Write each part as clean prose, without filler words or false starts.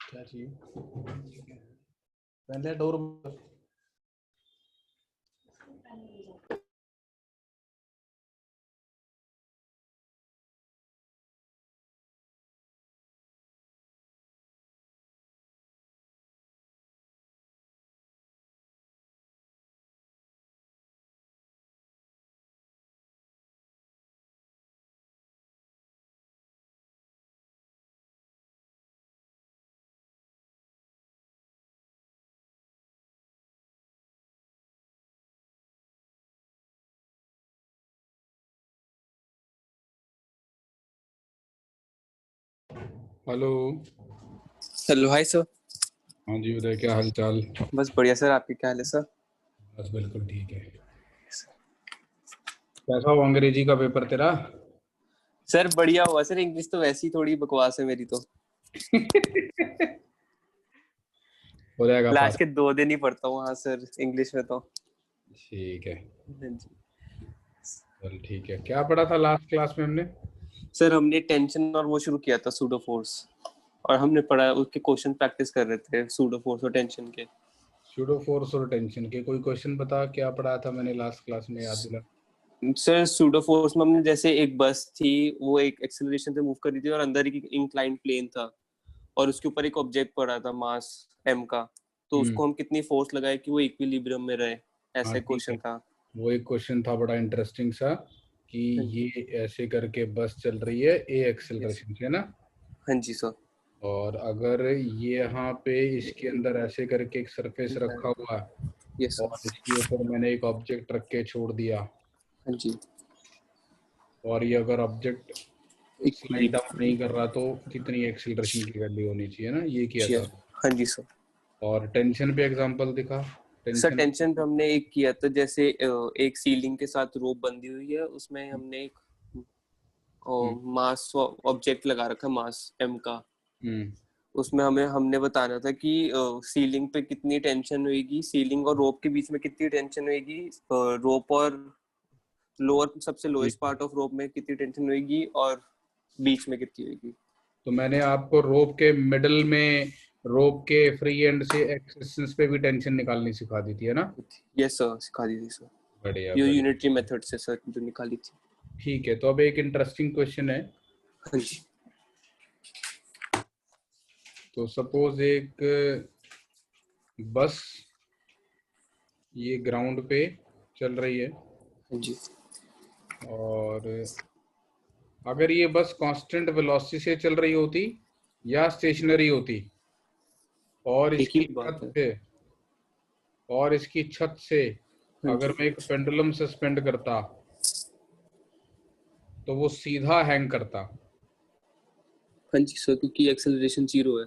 क्या चाहिए? पहले door hello. Hello, hi sir. हाँ जी उदय, क्या हाल चाल? बस बढ़िया सर, आपके क्या हाल है सर? बस बिल्कुल ठीक है। कैसा हो अंग्रेजी का पेपर तेरा? सर बढ़िया हुआ सर। इंग्लिश तो वैसी थोड़ी बकवास है मेरी तो। हो जाएगा लास्ट पास। के 2 दिन ही पढ़ता हूँ हाँ सर, इंग्लिश में तो। ठीक है, हाँ जी। चल ठीक है। क्या पढ़ा था लास्ट क्लास में हमने? सर हमने टेंशन और वो शुरू किया था, सूडो फोर्स। और हमने पढ़ा, उसके क्वेश्चन प्रैक्टिस कर रहे थे सूडो फोर्स और टेंशन के। सूडो फोर्स और टेंशन के कोई क्वेश्चन बता, क्या पढ़ा था मैंने लास्ट क्लास में, याद दिला। सर सूडो फोर्स में हमने जैसे एक बस थी, वो एक एक्सेलरेशन से मूव कर रही थी और अंदर एक इंक्लाइंड प्लेन था। और उसके ऊपर एक ऑब्जेक्ट पड़ा था मास एम का। तो हम्म। उसको हम कितनी फोर्स लगाए कि वो इक्विलिब्रियम में रहे, हाँ ऐसा एक ठीक है। क्वेश्चन था। वो एक क्वेश्चन था बड़ा इंटरेस्टिंग सा कि हाँ जी। ये ऐसे करके बस चल रही है ए यस। एक्सेलरेशन से ना, हाँ जी सर। और अगर ये यहाँ पे इसके अंदर ऐसे करके एक सरफेस रखा हुआ है यस और सर। इसके ऊपर मैंने एक ऑब्जेक्ट रख के छोड़ दिया, हाँ जी। और ये अगर ऑब्जेक्ट स्लाइड इक्विलिब्रियम। डाउन नहीं कर रहा तो कितनी एक्सीलरेशन की वैल्यू होनी चाहिए ना, ये किया था। हाँ जी सर। और टेंशन पे एग्जांपल दिखा। सर टेंशन टेंशन पे हमने एक किया था, जैसे एक सीलिंग के साथ रोप बंधी हुई है, उसमें हमने एक हम्म मास ऑब्जेक्ट लगा रखा, मास एम का। हम्म उसमें हमें हमने बताना था कि सीलिंग पे कितनी टेंशन होगी, सीलिंग और रोप के बीच में कितनी टेंशन होगी, रोप और लोअर सबसे ठीक लोएस्ट है। पार्ट ऑफ रोप में कितनी टेंशन होगी, और बीच में कितनी होगी। तो मैंने आपको रोप के मिडल में, रोप के फ्री एंड से एक्सिस पे भी टेंशन निकालनी सिखा दी थी, है ना? यस सर, सिखा दी थी सर। बढ़िया ये बढ़िया। यूनिटरी मेथड से सर जो निकाली थी। ठीक है, तो अब एक इंटरेस्टिंग क्वेश्चन है। हाँ जी। तो सपोज एक बस ये ग्राउंड पे चल रही है, हाँ जी। और अगर ये बस कांस्टेंट वेलोसिटी से चल रही होती या स्टेशनरी होती, और एक ही इसकी बात छत है। से, और इसकी छत से हाँ अगर जी। मैं एक पेंडुलम सस्पेंड करता तो वो सीधा हैंग करता। हाँ जी सर, क्योंकि एक्सेलरेशन 0 है।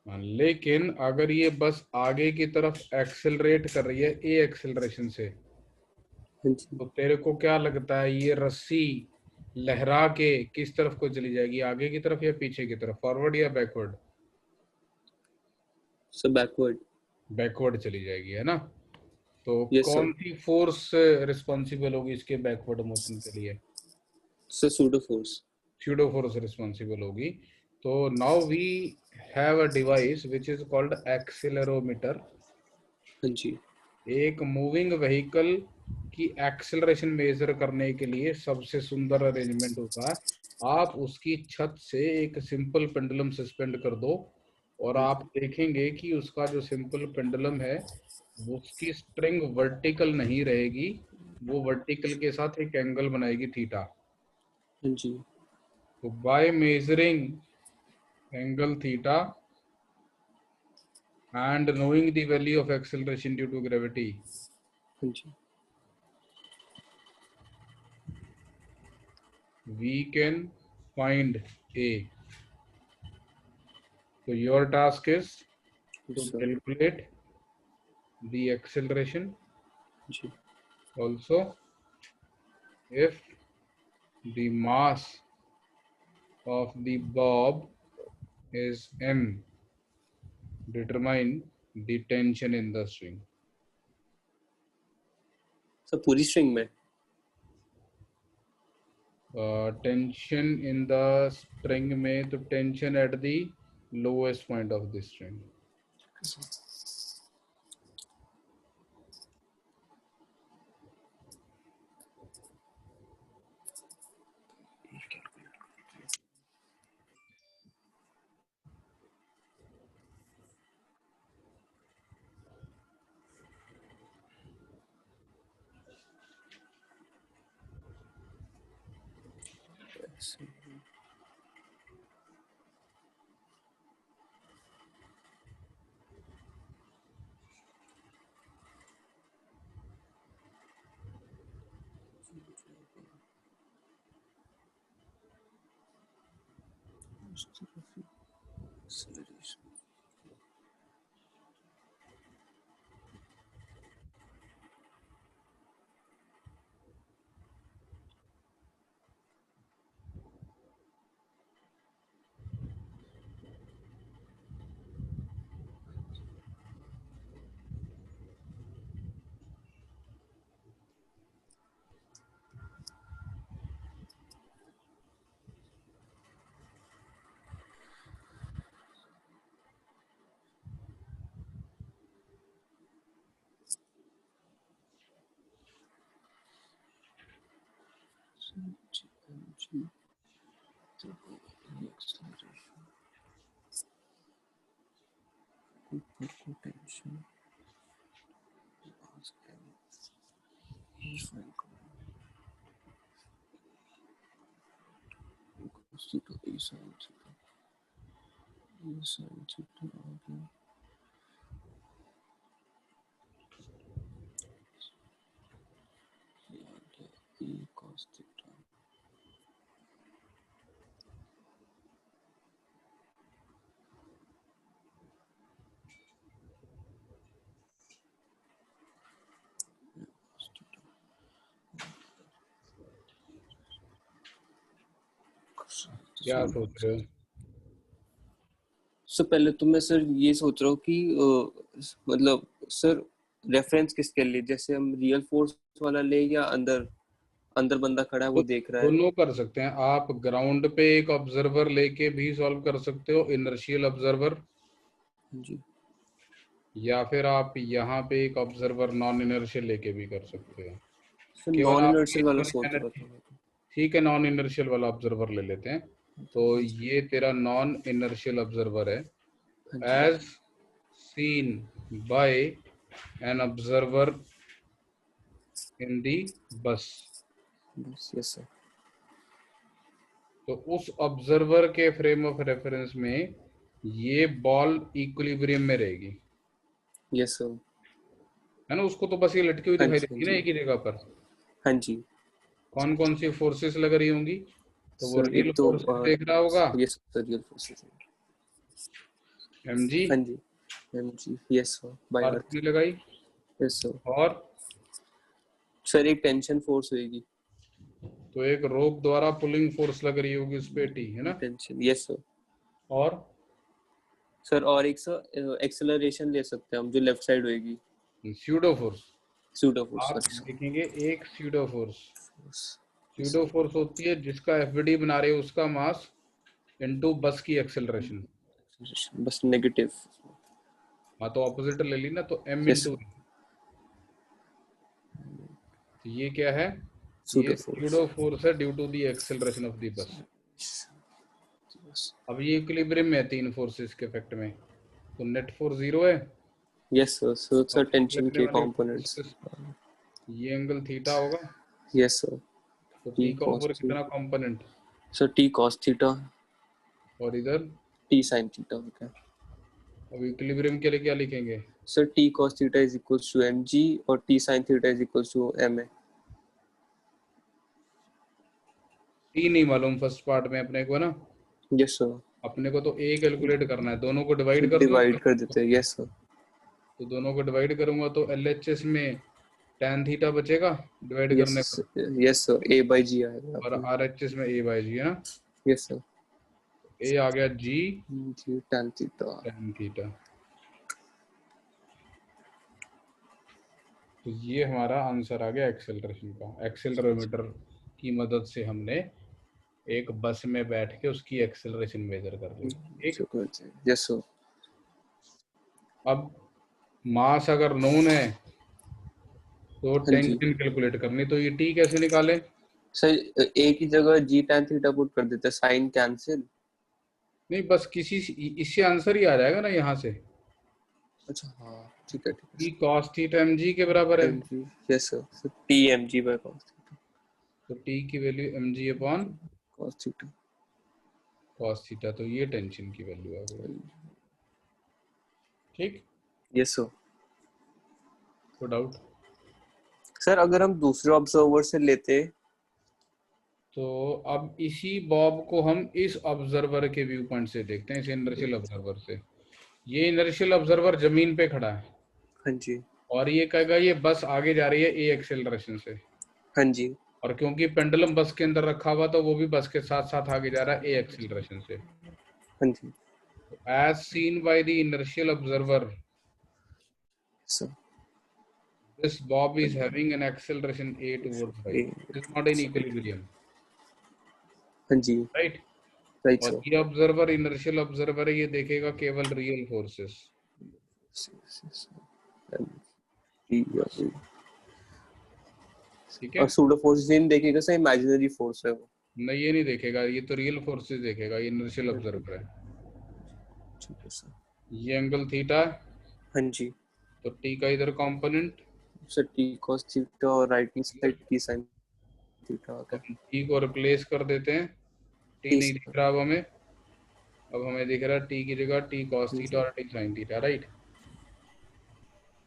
हाँ, लेकिन अगर ये बस आगे की तरफ एक्सेलरेट कर रही है ए एक्सेलरेशन से, हाँ जी। तो तेरे को क्या लगता है ये रस्सी लहरा के किस तरफ को चली जाएगी, आगे की तरफ या पीछे की तरफ, फॉरवर्ड या बैकवर्ड? Sir backward. बैकवर्ड चली जाएगी, है ना? तो यस सर। कौन सी फोर्स रिस्पॉन्सिबल होगी इसके बैकवर्ड मोशन के लिए? Sir pseudo force. Pseudo force responsible होगी। तो now we have a device which is called accelerometer. हाँ जी। एक मूविंग व्हीकल की एक्सेलरेशन मेजर करने के लिए सबसे सुंदर अरेंजमेंट होता है। आप उसकी छत से एक सिंपल पेंडुलम सस्पेंड कर दो, और आप देखेंगे कि उसका जो सिंपल पेंडुलम है उसकी स्ट्रिंग वर्टिकल नहीं रहेगी, वो वर्टिकल के साथ एक एंगल बनाएगी थीटा। हाँ जी। तो by measuring angle theta and knowing the value of acceleration due to gravity, हाँ जी। we can find A. So your task is to sir. calculate the acceleration. जी। Also, if the mass of the bob is m, determine the tension in the string. Sir पूरी string में? Tension in the string में, तो tension at the lowest point of the string. क्या सोच रहे हो? Sir पहले तो मैं सर ये सोच रहा हूँ कि मतलब सर रेफरेंस किसके लिए, जैसे हम रियल फोर्स वाला ले या अंदर अंदर बंदा खड़ा है तो वो देख रहा है। दोनों कर सकते हैं आप। ग्राउंड पे एक ऑब्जर्वर लेके भी सॉल्व कर सकते हो, इनर्शियल ऑब्जर्वर, जी या फिर आप यहाँ पे एक ऑब्जर्वर नॉन इनर्शियल लेके भी कर सकते हो। सर केवल नॉन आप इनर्शियल वाला सोच रहा एनर्जी, था मैं। ठीक है, नॉन इनर्शियल वाला ऑब्जर्वर ले लेते हैं। तो हाँ जी ये तेरा नॉन इनर्शियल ऑब्जर्वर है, हाँ जी as seen by an observer in the bus. Bus yes sir. तो उस ऑब्जर्वर के फ्रेम ऑफ रेफरेंस में ये बॉल इक्विलिब्रियम में रहेगी, यस सर। है ना। उसको तो बस ये लटकी हुई हाँ दिखाई जी हाँ देती है ना जी एक ही जगह पर। हाँ जी कौन कौन सी फोर्सेस लग रही होंगी? तो वो सर। रियल एक तो फोर्सेस देख रहा होगा, yes sir real forces. mg, हाँ जी M G yes sir by और अर्थ। कितनी लगाई? Yes sir. और सर एक टेंशन फोर्स होएगी। तो एक रोप द्वारा पुलिंग फोर्स लग रही होगी उस पे टी, है ना। Tension yes sir. और सर और एक सर एक्सेलरेशन ले सकते हैं हम जो लेफ्ट साइड होएगी। स्यूडो फोर्स, सूडो फोर्स आप सॉरी लिखेंगे एक pseudo force. Pseudo sir. Force होती है जिसका एफबीडी बना रहे हो उसका मास इनटू बस की एक्सेलरेशन। बस नेगेटिव। हाँ, तो ऑपोजिट ले ली ना, तो m यस इंटू। सर तो ये क्या है? ये सूडो फोर्स। स्यूडो फोर्स है due to the acceleration of the bus. अब ये इक्विलिब्रियम में है तीन फोर्सेस के इफेक्ट में, तो नेट फोर्स 0 है। Yes sir. सो और सर अब टेंशन लगने के वाले कंपोनेंट्स। फोर्सेस, ये एंगल थीटा होगा। Yes sir. तो टी टी का कॉस ऊपर थीटा। कितना component? Sir T cos theta. और इधर टी साइन थीटा हो गया। अब इक्विलिब्रियम के लिए क्या लिखेंगे? Sir T cos theta is equals to M G और T sine theta is equals to M A. T नहीं मालूम फर्स्ट पार्ट में अपने को ना, यस सर। अपने को तो ए कैलकुलेट करना है, दोनों को डिवाइड कर दूं। डिवाइड कर देते हैं यस सर। तो दोनों को डिवाइड करूंगा तो एलएचएस में tan थीटा बचेगा डिवाइड यस करने पर, यस सर ए बाई जी आएगा और आपको। आरएचएस में ए बाई जी, है ना। Yes sir. ए आ गया जी जी tan थीटा। tan theta. तो ये हमारा आंसर आ गया एक्सेलरेशन का। एक्सेलरोमीटर की मदद से हमने एक बस में बैठ के उसकी एक्सेलरेशन मेजर कर रही है, ठीक। Yes sir. अब मास अगर नोन है तो हाँ जी टेंशन कैलकुलेट करनी, तो ये टी कैसे निकाले? सर, एक ही जगह जी tan थीटा पुट कर देते, साइन कैंसिल। नहीं, बस इससे आंसर ही आ जाएगा ना यहाँ से। अच्छा हाँ, ठीक है T cos theta M G के बराबर है, M G. Yes sir, T M G by cos theta. तो टी की value M G upon cos theta. Cos theta, तो ये टेंशन की वैल्यू आ गई, ठीक। Yes sir. तो डाउट? सर अगर हम दूसरे ऑब्जर्वर से लेते, तो अब इसी बॉब को हम इस ऑब्जर्वर के व्यू पॉइंट से देखते हैं, इस इनर्शियल ऑब्जर्वर से। ये इनर्शियल ऑब्जर्वर जमीन पे खड़ा है हाँ जी और ये कहेगा ये बस आगे जा रही है ए एक्सेलरेशन से, हाँ जी और क्योंकि पेंडुलम बस के अंदर रखा हुआ तो वो भी बस के साथ साथ आगे जा रहा है ए एक्सेलरेशन से। हाँ जी as seen by the inertial observer, sir. this bob is having an acceleration a towards y. It is not in equilibrium, हाँ जी right? राइट और सर। ये ऑब्जर्वर इनर्शियल ऑब्जर्वर है, ये देखेगा केवल रियल फोर्सेस, ठीक है। और सूडो फोर्स नहीं देखेगा सर, इमेजिनरी फोर्स है वो। नहीं, ये नहीं देखेगा, ये तो रियल फोर्सेस देखेगा, ये इनर्शियल ऑब्जर्वर है। ठीक है सर। ये एंगल थीटा, हाँ जी तो टी का इधर component, sir, T cos theta और right hand side T sin theta आ तो गया। हम टी को रिप्लेस कर देते हैं, टी टी नहीं दिख रहा अब हमें, अब हमें दिख रहा है टी की जगह टी कॉस थीटा और टी साइन थीटा, राइट।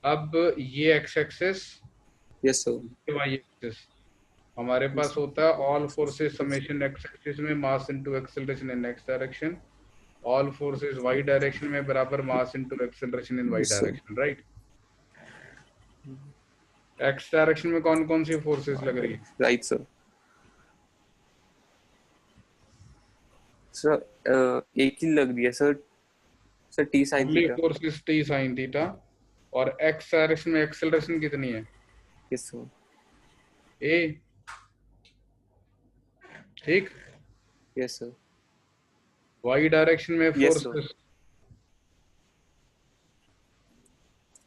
अब ये एक्स एक्सिस, यस सर। ये वाई एक्सिस, हमारे पास होता है all forces summation X axis में mass into acceleration in X direction, all forces Y direction में बराबर mass into acceleration in Y direction, right. X direction में कौन कौन सी फोर्सेस लग रही है? Right sir. सर एक ही लग रही है sir. Sir T sin only theta. Forces T sine theta, और एक्स डायरेक्शन में एक्सेलरेशन कितनी है? Yes sir. ए, ठीक। Yes sir. वाई डायरेक्शन में yes sir. Forces,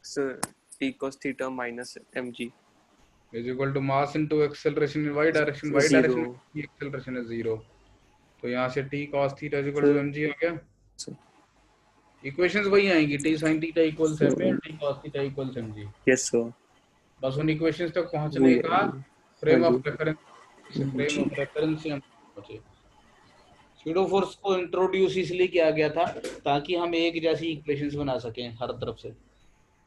sir T cos theta minus M G is equal to mass into acceleration in Y direction, Y zero. Direction में acceleration है zero, तो यहाँ से T cos theta is equal to sir M G आ गया। Equations वही आएंगी, T sine theta equals M A और T cos theta equals M G. Yes sir. बस उन इक्वेशंस तक पहुंचने वही का आएगी। हाँ फ्रेम जी ऑफ रेफरेंस, फ्रेम जी। ऑफ रेफरेंस से हम पहुंचे। स्यूडो फोर्स को इंट्रोड्यूस इसलिए किया गया था ताकि हम एक जैसी इक्वेशंस बना सकें हर तरफ से।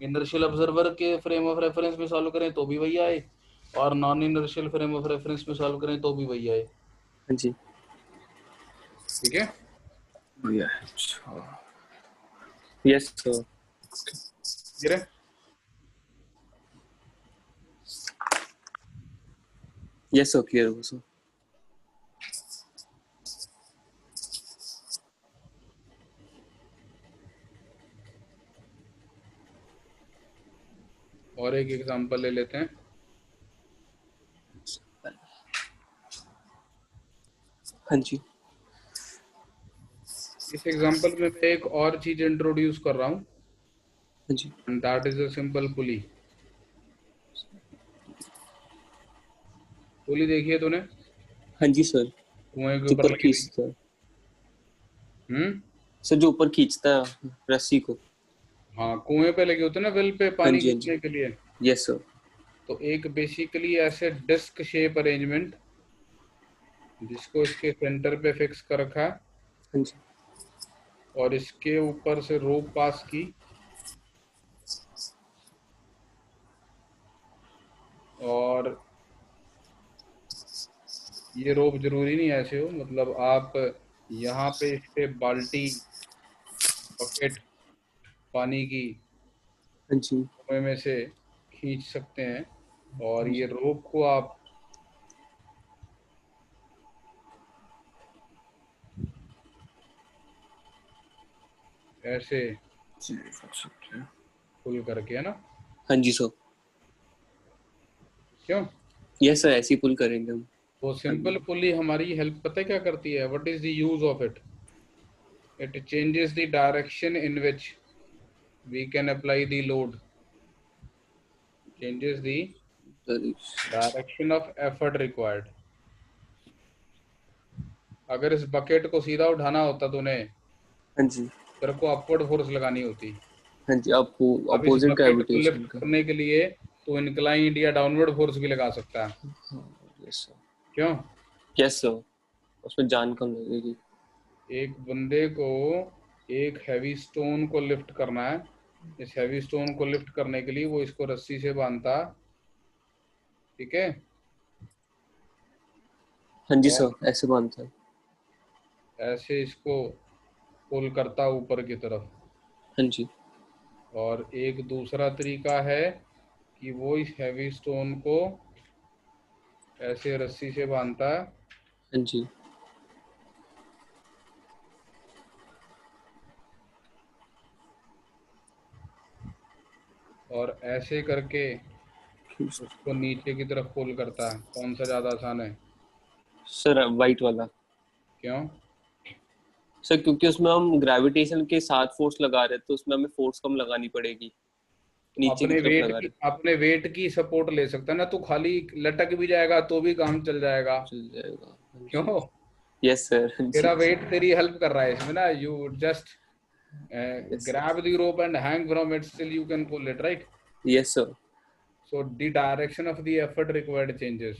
इनर्शियल ऑब्जर्वर के फ्रेम ऑफ रेफरेंस में सॉल्व करें तो भी वही आए, और non inertial frame of reference में सॉल्व करें तो भी वही आए, हाँ जी ठीक है। भैया। अच्छा यस सर। क्लियर है? यस सर, क्लियर हो सर। और एक एग्जांपल ले लेते हैं। हाँ जी इस एग्जांपल में मैं एक और चीज इंट्रोड्यूस कर रहा हूँ, हाँ जी and that is a simple pulley. Pulley देखिए तूने, हाँ जी सर। कुएं के जो ऊपर ऊपर लगी हुई। खींचता है सर, जो ऊपर खींचता है रस्सी को। हाँ, कुएं पे लगे होते हैं ना, वेल पे हाँ पानी जी हाँ जी। खींचने के लिए। Yes sir. तो एक बेसिकली ऐसे डिस्क शेप अरेंजमेंट जिसको इसके सेंटर पे फिक्स कर रखा है, हाँ जी और इसके ऊपर से रोप पास की, और ये रोप जरूरी नहीं ऐसे हो, मतलब आप यहाँ पे इससे बाल्टी, बकेट पानी की हाँ जी कुएं में से खींच सकते हैं, और हाँ ये जी। रोप को आप ऐसे पुल करके, है ना, हाँ जी सर। क्यों? यस सर, ऐसे ही पुल करेंगे हम। तो सिंपल पुली हमारी हेल्प पता है क्या करती है? What is the use of it? It changes the direction in which we can apply the load, changes the direction of effort required. अगर इस बकेट को सीधा उठाना होता तूने, हाँ जी, तेरे को अपवर्ड फोर्स लगानी होती। हाँ जी, आपको अब इस अपोजिट बकेट को ग्रेविटेशन लिफ्ट का। करने के लिए तो इंक्लाइंड या डाउनवर्ड फोर्स भी लगा सकता है। यस सर, क्यों? यस सर, उसमें जान कम लगेगी। एक बंदे को एक हैवी स्टोन को लिफ्ट करना है, इस हैवी स्टोन को लिफ्ट करने के लिए वो इसको रस्सी से बांधता, ठीक है, हाँ जी और सर, ऐसे बांधता है। ऐसे इसको पुल करता ऊपर की तरफ। हाँ जी, और एक दूसरा तरीका है कि वो इस हैवी स्टोन को ऐसे रस्सी से बांधता है हाँ जी, और ऐसे करके उसको नीचे की तरफ पुल करता है। कौन सा ज्यादा आसान है? सर वाइट वाला। क्यों? सर क्योंकि उसमें हम ग्रेविटेशन के साथ फोर्स लगा रहे हैं, तो उसमें हमें फोर्स कम लगानी पड़ेगी, तो नीचे की तरफ लगा रहे अपने वेट की सपोर्ट ले सकता है ना, तू खाली लटक भी जाएगा तो भी काम चल जाएगा। चल जाएगा। हाँ जी, क्यों? यस सर, हाँ तेरा जी, वेट तेरी हेल्प कर रहा है इसमें ना, you just yes sir, grab the rope and hang from it, still you can pull it, right? Yes sir, So the direction of the effort required changes.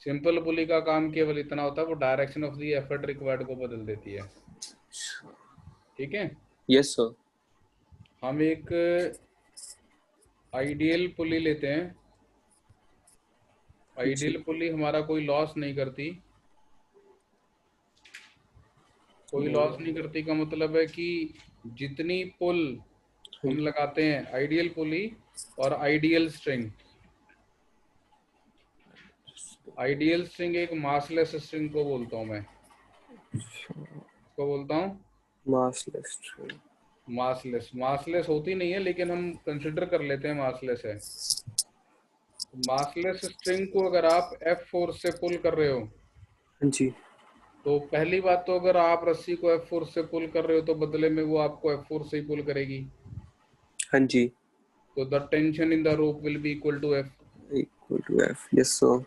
Simple pulley का काम केवल इतना होता है, वो direction of the effort required को बदल देती है। ठीक है, यस सर, हम एक आइडियल पुली लेते हैं। आइडियल पुली हमारा कोई लॉस नहीं करती। कोई लॉस नहीं करती का मतलब है कि जितनी पुल हम लगाते हैं, आइडियल पुली और आइडियल स्ट्रिंग, आइडियल स्ट्रिंग एक मासलेस स्ट्रिंग को बोलता हूं मैं, को बोलता हूं मासलेस। मासलेस। मासलेस होती नहीं है लेकिन हम कंसिडर कर लेते हैं मासलेस है। मासलेस स्ट्रिंग को अगर आप एफ फोर्स से पुल कर रहे हो, हाँ जी, तो पहली बात तो अगर आप रस्सी को एफ फोर्स से पुल कर रहे हो तो बदले में वो आपको एफ फोर्स से ही पुल करेगी। हाँ जी, तो the tension in the rope will be equal to F. Equal to F, yes sir,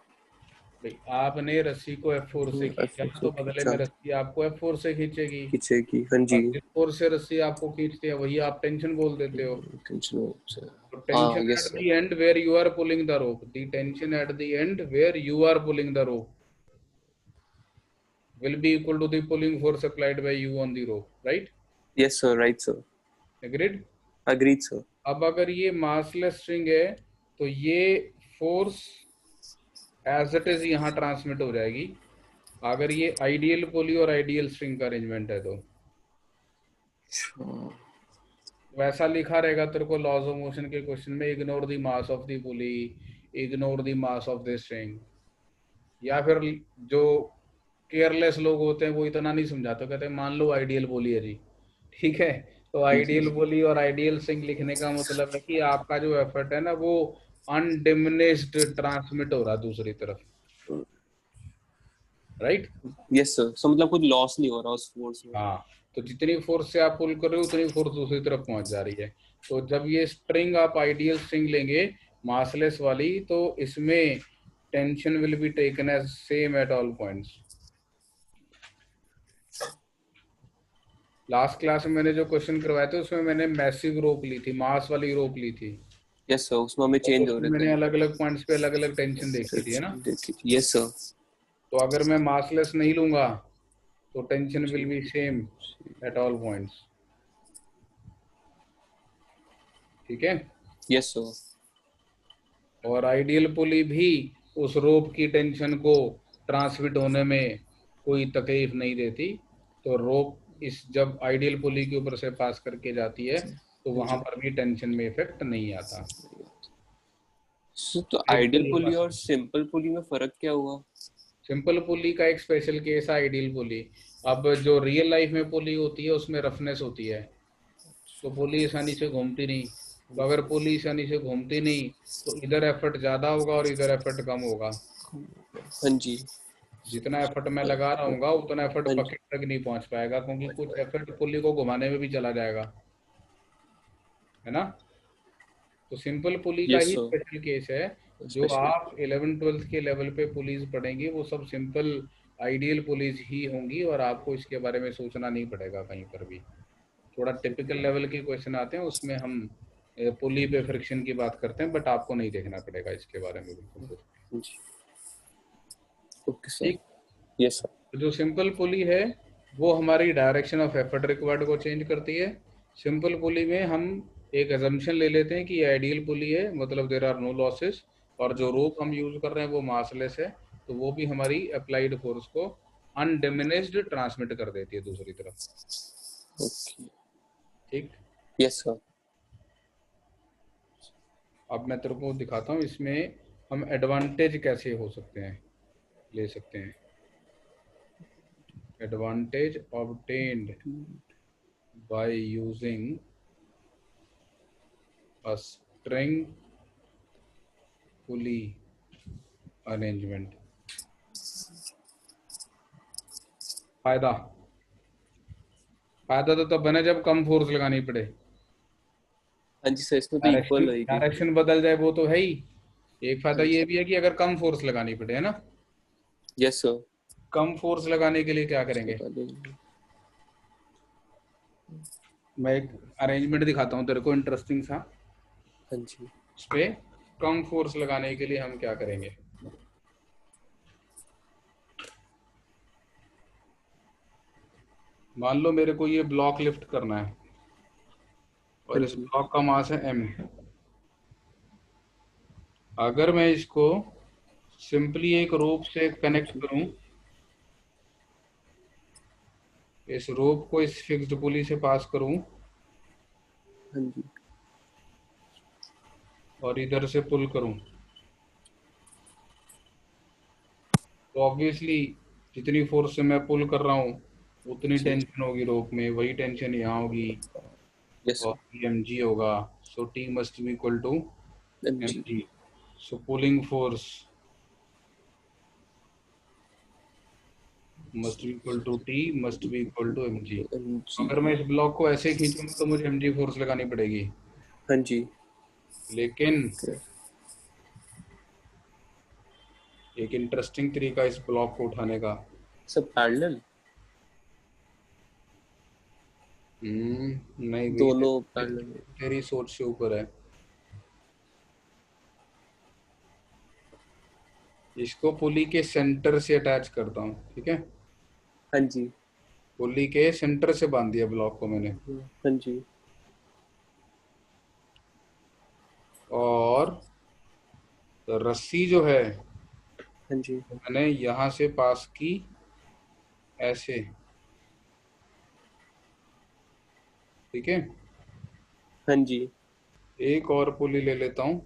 भाई आपने रस्सी को एफ फोर्स से एफ खींचा से तो बदले खींचा, में रस्सी आपको एफ फोर्स से खींचेगी, खींचेगी। हाँ जी, और जिस फोर्स से रस्सी आपको खींचती है वही आप टेंशन बोल देते हो। टेंशन हो। So हाँ, tension yes at sir, the end where you are pulling the rope, the tension at the end where you are pulling the rope will be equal to the pulling force applied by you on the rope, right? Yes sir, right sir, Agreed? Agreed sir, अब अगर ये massless string है तो ये force as it is यहाँ transmit हो जाएगी। अगर ये आइडियल पुली और आइडियल स्ट्रिंग का अरेंजमेंट है तो वैसा लिखा रहेगा तेरे को लॉज ऑफ मोशन के क्वेश्चन में, ignore the mass of the pulley, ignore the mass of the string. या फिर जो केयरलेस लोग होते हैं वो इतना नहीं समझाते, कहते हैं मान लो आइडियल पुली है जी, ठीक है, तो आइडियल पुली और आइडियल स्ट्रिंग लिखने का मतलब है कि आपका जो एफर्ट है ना वो अनडिमिनिश्ड ट्रांसमिट हो रहा दूसरी तरफ, राइट? यस सर, सो मतलब कुछ लॉस नहीं हो रहा उस फोर्स में। हाँ, तो जितनी फोर्स से आप पुल कर रहे हो उतनी फोर्स दूसरी तरफ पहुंच जा रही है। तो जब ये स्ट्रिंग आप आइडियल स्ट्रिंग लेंगे मासलेस वाली, तो इसमें tension will be taken as same at all points. Last class में मैंने जो क्वेश्चन करवाए थे उसमें मैंने मैसिव रोप ली थी, मास वाली रोप ली थी, यस सर, उसमें हमें और चेंज हो उसमें रहे थे। मैंने अलग अलग पॉइंट्स पे अलग अलग टेंशन देखी थी, है ना? देखी थी, यस सर, तो अगर मैं मासलेस नहीं लूंगा तो tension will B same at all points. ठीक है, यस सर, और आइडियल पुली भी उस रोप की टेंशन को ट्रांसमिट होने में कोई तकलीफ नहीं देती। तो रोप इस जब आइडियल पुली के ऊपर से पास करके जाती है तो वहां पर भी टेंशन में इफेक्ट नहीं आता। तो आइडियल पुली और सिंपल पुली में फर्क क्या हुआ? सिंपल पुली का एक स्पेशल केस है आइडियल पुली। अब जो रियल लाइफ में पुली होती है उसमें रफनेस होती है, तो पुली आसानी से घूमती नहीं। तो अगर पुली आसानी से घूमती नहीं तो इधर एफर्ट ज्यादा होगा और इधर एफर्ट कम होगा। हाँ जी जितना एफर्ट मैं लगा रहा हूँ उतना एफर्ट हाँ जी बकेट तक नहीं पहुंच पाएगा, क्योंकि कुछ एफर्ट पुल्ली को घुमाने में भी चला जाएगा, है ना। तो सिंपल पुली का yes he sir special case है। जो स्पेशल आप 11th-12th के लेवल पे पुलिस पढ़ेंगे वो सब सिंपल आइडियल पुलिस ही होंगी, और आपको इसके बारे में सोचना नहीं पड़ेगा कहीं पर भी। थोड़ा टिपिकल लेवल के क्वेश्चन आते हैं, उसमें हम पुली पे फ्रिक्शन की बात करते हैं, बट आपको नहीं देखना पड़ेगा इसके बारे में बिल्कुल कुछ भी। हाँ जी ओके सर ठीक। यस सर तो जो सिंपल पुली है वो हमारी डायरेक्शन ऑफ एफर्ट रिक्वायर्ड को चेंज करती है। सिंपल पुली में हम एक अजम्पशन ले लेते हैं कि ये आइडियल पुली है, मतलब देयर आर नो लॉसेस, और जो रोप हम यूज कर रहे हैं वो मासलेस है, तो वो भी हमारी अप्लाइड फोर्स को अनडिमिनिश्ड ट्रांसमिट कर देती है दूसरी तरफ। ओके ठीक। यस सर अब मैं तेरे को दिखाता हूँ इसमें हम एडवांटेज कैसे हो सकते हैं, ले सकते हैं। Advantage obtained by using a string pulley arrangement। फायदा, फायदा तो तब बने जब कम फोर्स लगानी पड़े। हाँ जी सर इसमें तो डायरेक्शन इक्वल रहेगी डायरेक्शन बदल जाए वो तो है ही। एक फायदा हाँ ये जी भी है कि अगर कम फोर्स लगानी पड़े, है ना। यस सर कम फोर्स लगाने के लिए क्या करेंगे, बता देंगे मैं एक अरेंजमेंट दिखाता हूँ तेरे को इंटरेस्टिंग सा। हाँ जी इस पे कम फोर्स लगाने के लिए हम क्या करेंगे। मान लो मेरे को ये ब्लॉक लिफ्ट करना है हाँ और इस जी ब्लॉक का मास है m। अगर मैं इसको सिंपली एक रोप से हाँ कनेक्ट जी करूं, इस रोप को इस फिक्स्ड पुली से पास करूं हाँ जी और इधर से पुल करूं, तो ऑब्वियसली जितनी फोर्स से मैं पुल कर रहा हूँ उतनी जी टेंशन होगी रोप में, वही टेंशन यहाँ होगी यस और एम जी होगा। So T must be equal to M M G G. So pulling force must be equal to T must be equal to M G. M G अगर मैं इस ब्लॉक को ऐसे खींचूंगा तो मुझे एम जी फोर्स लगानी पड़ेगी, हाँ जी लेकिन ओके एक इंटरेस्टिंग तरीका इस ब्लॉक को उठाने का। सब पैरेलल नहीं भाई, दोनों पैरेलल तेरी सोच से ऊपर है। इसको पुली के सेंटर से अटैच करता हूँ, ठीक है। हाँ जी पुली के सेंटर से बांध दिया ब्लॉक को मैंने, हाँ जी और रस्सी जो है हाँ जी मैंने यहाँ से पास की ऐसे, ठीक है। हाँ जी एक और पुली ले लेता हूँ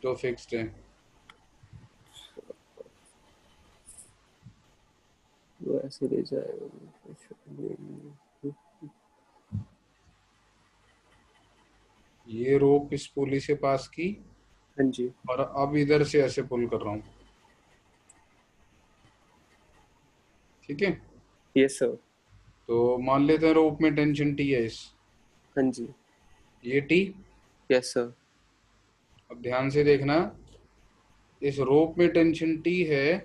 जो फिक्स्ड है। वो ऐसे ले जाएगा ये रोप इस पुली से पास की हाँ जी और अब इधर से ऐसे पुल कर रहा हूँ, ठीक है। यस सर तो मान लेते हैं रोप में टेंशन टी है इस, हाँ जी ये टी। यस सर अब ध्यान से देखना, इस रोप में टेंशन टी है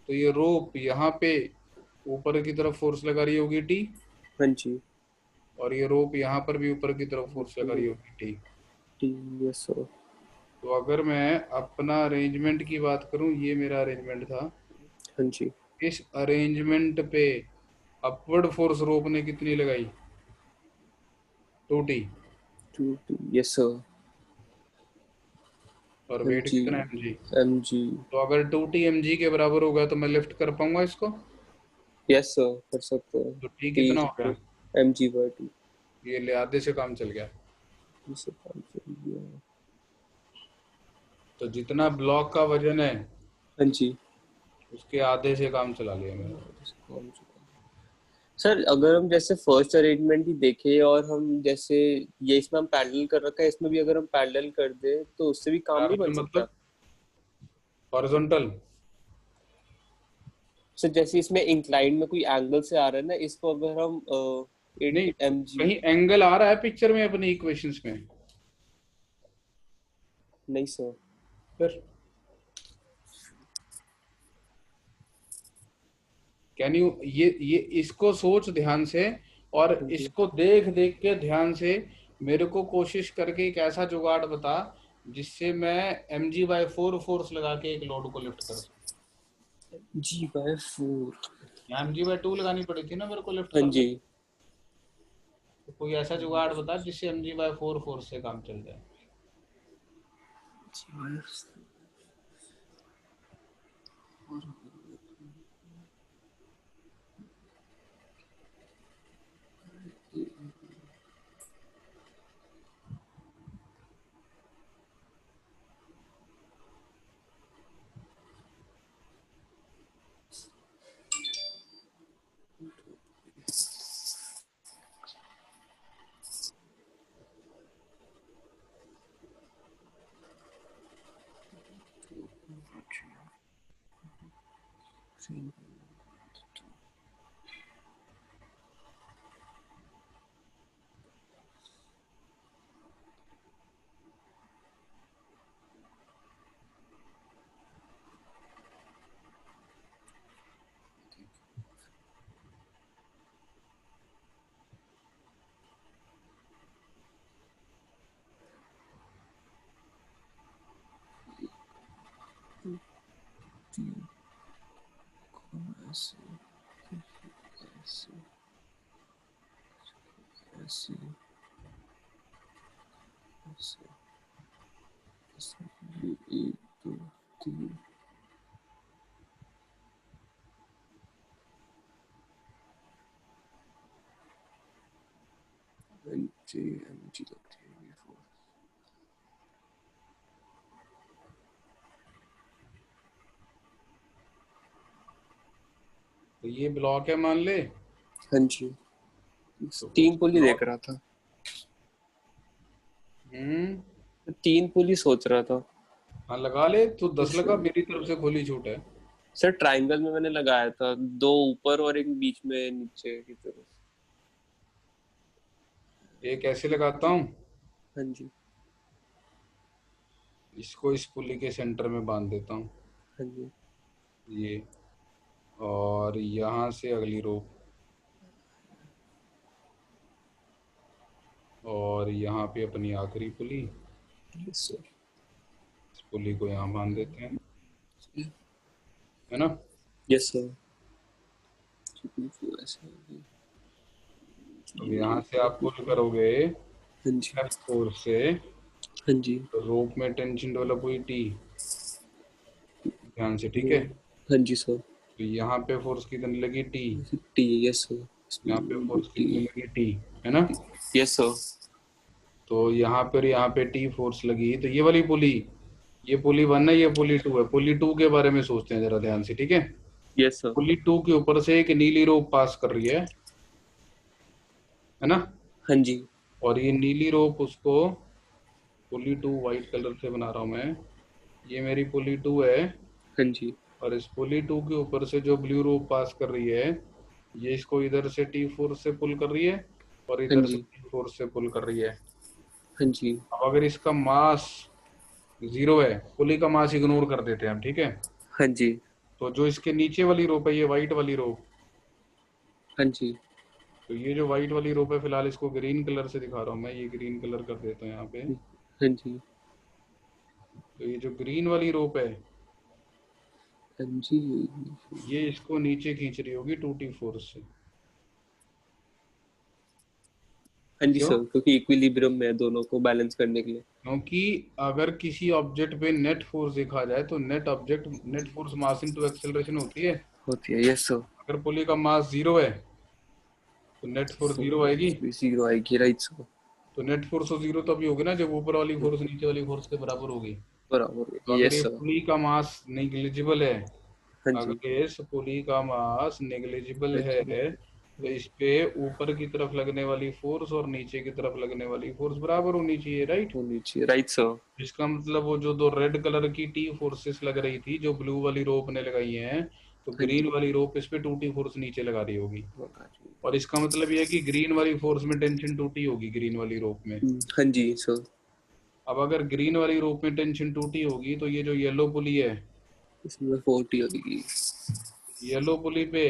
तो ये रोप यहाँ पे ऊपर की तरफ फोर्स लगा रही होगी टी, हाँ जी और ये रोप यहाँ पर भी ऊपर की तरफ फोर्स लगा रही होगी टी। यस सर तो अगर मैं अपना अरेंजमेंट की बात करूं, ये मेरा अरेंजमेंट था। हाँ जी इस अरेंजमेंट पे अपवर्ड फोर्स रोप ने कितनी लगाई, 2t, यस सर और एम वेट जी कितना है mg। एम जी तो अगर 2t mg के बराबर होगा तो मैं लिफ्ट कर पाऊंगा इसको। यस सर कर सकते हैं तो t टी कितना हो गया, एम जी बाय टी ये ले आधे से काम चल गया। से काम चल गया तो जितना ब्लॉक का वजन है हाँ जी उसके आधे से काम चला लिया मैंने। सर अगर हम जैसे फर्स्ट अरेंजमेंट ही देखें और हम जैसे ये इसमें हम पैरेलल कर रखा है इसमें भी अगर हम पैरेलल कर दे तो उससे भी काम नहीं बन पैरेलल सकता मतलब हॉरिजॉन्टल। सर जैसे इसमें इंक्लाइन में कोई एंगल से आ रहा है ना, इसको अगर हम नहीं, 8 mg। कहीं एंगल आ रहा है पिक्चर में अपनी इक्वेशंस में? नहीं सर। फिर कैन यू, ये इसको सोच ध्यान से, और हाँ जी। इसको देख देख के ध्यान से मेरे को कोशिश करके एक ऐसा जुगाड़ बता जिससे मैं mg/4 फोर्स लगा के एक लोड को लिफ्ट कर सकूं। g/4। यहाँ mg/2 लगानी पड़ी थी ना मेरे को लिफ्ट हाँ करने। जी। तो कोई ऐसा जुगाड़ बता जिससे mg/4 फोर्स से काम चल जाए। तो ये ब्लॉक है मान ले। हाँ जी। तो 3 पुली ब्लॉक, देख रहा था। हम्म, 3 पुली सोच रहा था। हाँ लगा ले, तू 10 लगा, मेरी तरफ से खुली छूट है। सर ट्रायंगल में मैंने लगाया था, 2 ऊपर और एक बीच में नीचे की तरफ। एक ऐसे लगाता हूँ, हाँ जी। इसको इस पुली के सेंटर में बांध देता हूँ, हाँ जी। ये, और यहाँ से अगली रो, और यहाँ पे अपनी आखिरी पुली, यस सर। इस पुली को यहाँ बांध देते हैं, है ना। Yes sir. अब यहाँ से आप पुल करोगे हाँ जी। F फोर्स से, हाँ जी। तो रोप में टेंशन डेवलप हुई T, ध्यान से, ठीक है। हाँ जी सर। तो यहाँ पे फोर्स कितनी लगी T, टी। Yes sir. यहाँ पे फोर्स टी। कितनी लगी T, है ना। Yes sir. तो यहाँ पे T फोर्स लगी, तो ये वाली पुली, ये पुली 1 है, ये पुली 2 है। पुली 2 के बारे में सोचते हैं जरा ध्यान से, ठीक है। Yes sir. पुली 2 के ऊपर से एक नीली रोप पास कर रही है ना। हाँ जी। और ये नीली रोप उसको, पुली 2 व्हाइट कलर से बना रहा हूँ मैं, ये मेरी पुली 2 है, हाँ जी। और इस पुली 2 के ऊपर से जो ब्लू रोप पास कर रही है, ये इसको इधर से T फोर्स से पुल कर रही है, और हाँ इधर से जी। T फोर्स से पुल कर रही है। हाँ जी। अब अगर इसका मास 0 है, पुली का मास इग्नोर कर देते हैं हम, ठीक है। हाँ जी। तो जो इसके नीचे वाली रोप है, ये व्हाइट वाली रोप, हाँ जी। तो ये जो व्हाइट वाली रोप है, फिलहाल इसको ग्रीन कलर से दिखा रहा हूँ मैं, ये ग्रीन कलर कर देता हूँ यहाँ पे। हाँ जी। तो ये जो ग्रीन वाली रोप है, हाँ जी। ये इसको नीचे खींच रही होगी 2T फोर्स से। हाँ जी क्यों? सर, क्योंकि इक्विलिब्रियम में है दोनों को बैलेंस करने के लिए। क्योंकि अगर किसी ऑब्जेक्ट पे नेट फोर्स देखा जाए तो net force mass into acceleration होती है। होती है। Yes sir. अगर पुली का मास 0 है तो नेट फोर्स 0 आएगी। जीरो आएगी, राइट सर। तो नेट फोर्स तो 0 तभी होगी ना जब ऊपर वाली फोर्स नीचे वाली फोर्स के बराबर होगी। बराबर। तो अगर ये यस सर। पुली का मास नेग्लिजिबल है, हाँ जी। अगर इस पुली का मास नेग्लिजिबल है, तो इस पे ऊपर की तरफ लगने वाली फोर्स और नीचे की तरफ लगने वाली फोर्स बराबर होनी चाहिए, राइट। होनी चाहिए, राइट सर। इसका मतलब वो जो दो रेड कलर की टी फोर्सेस लग रही थी जो ब्लू वाली रोप ने लगाई हैं, तो हाँ ग्रीन जी। वाली रोप इस पे टू टी फोर्स नीचे लगा रही होगी। और इसका मतलब ये है कि ग्रीन वाली फोर्स में टेंशन टूटी होगी ग्रीन वाली रोप में। हाँ जी सर। अब अगर ग्रीन वाली रोप में टेंशन टूटी होगी तो ये जो येलो पुली है, इसमें 40 होगी। येलो पुली पे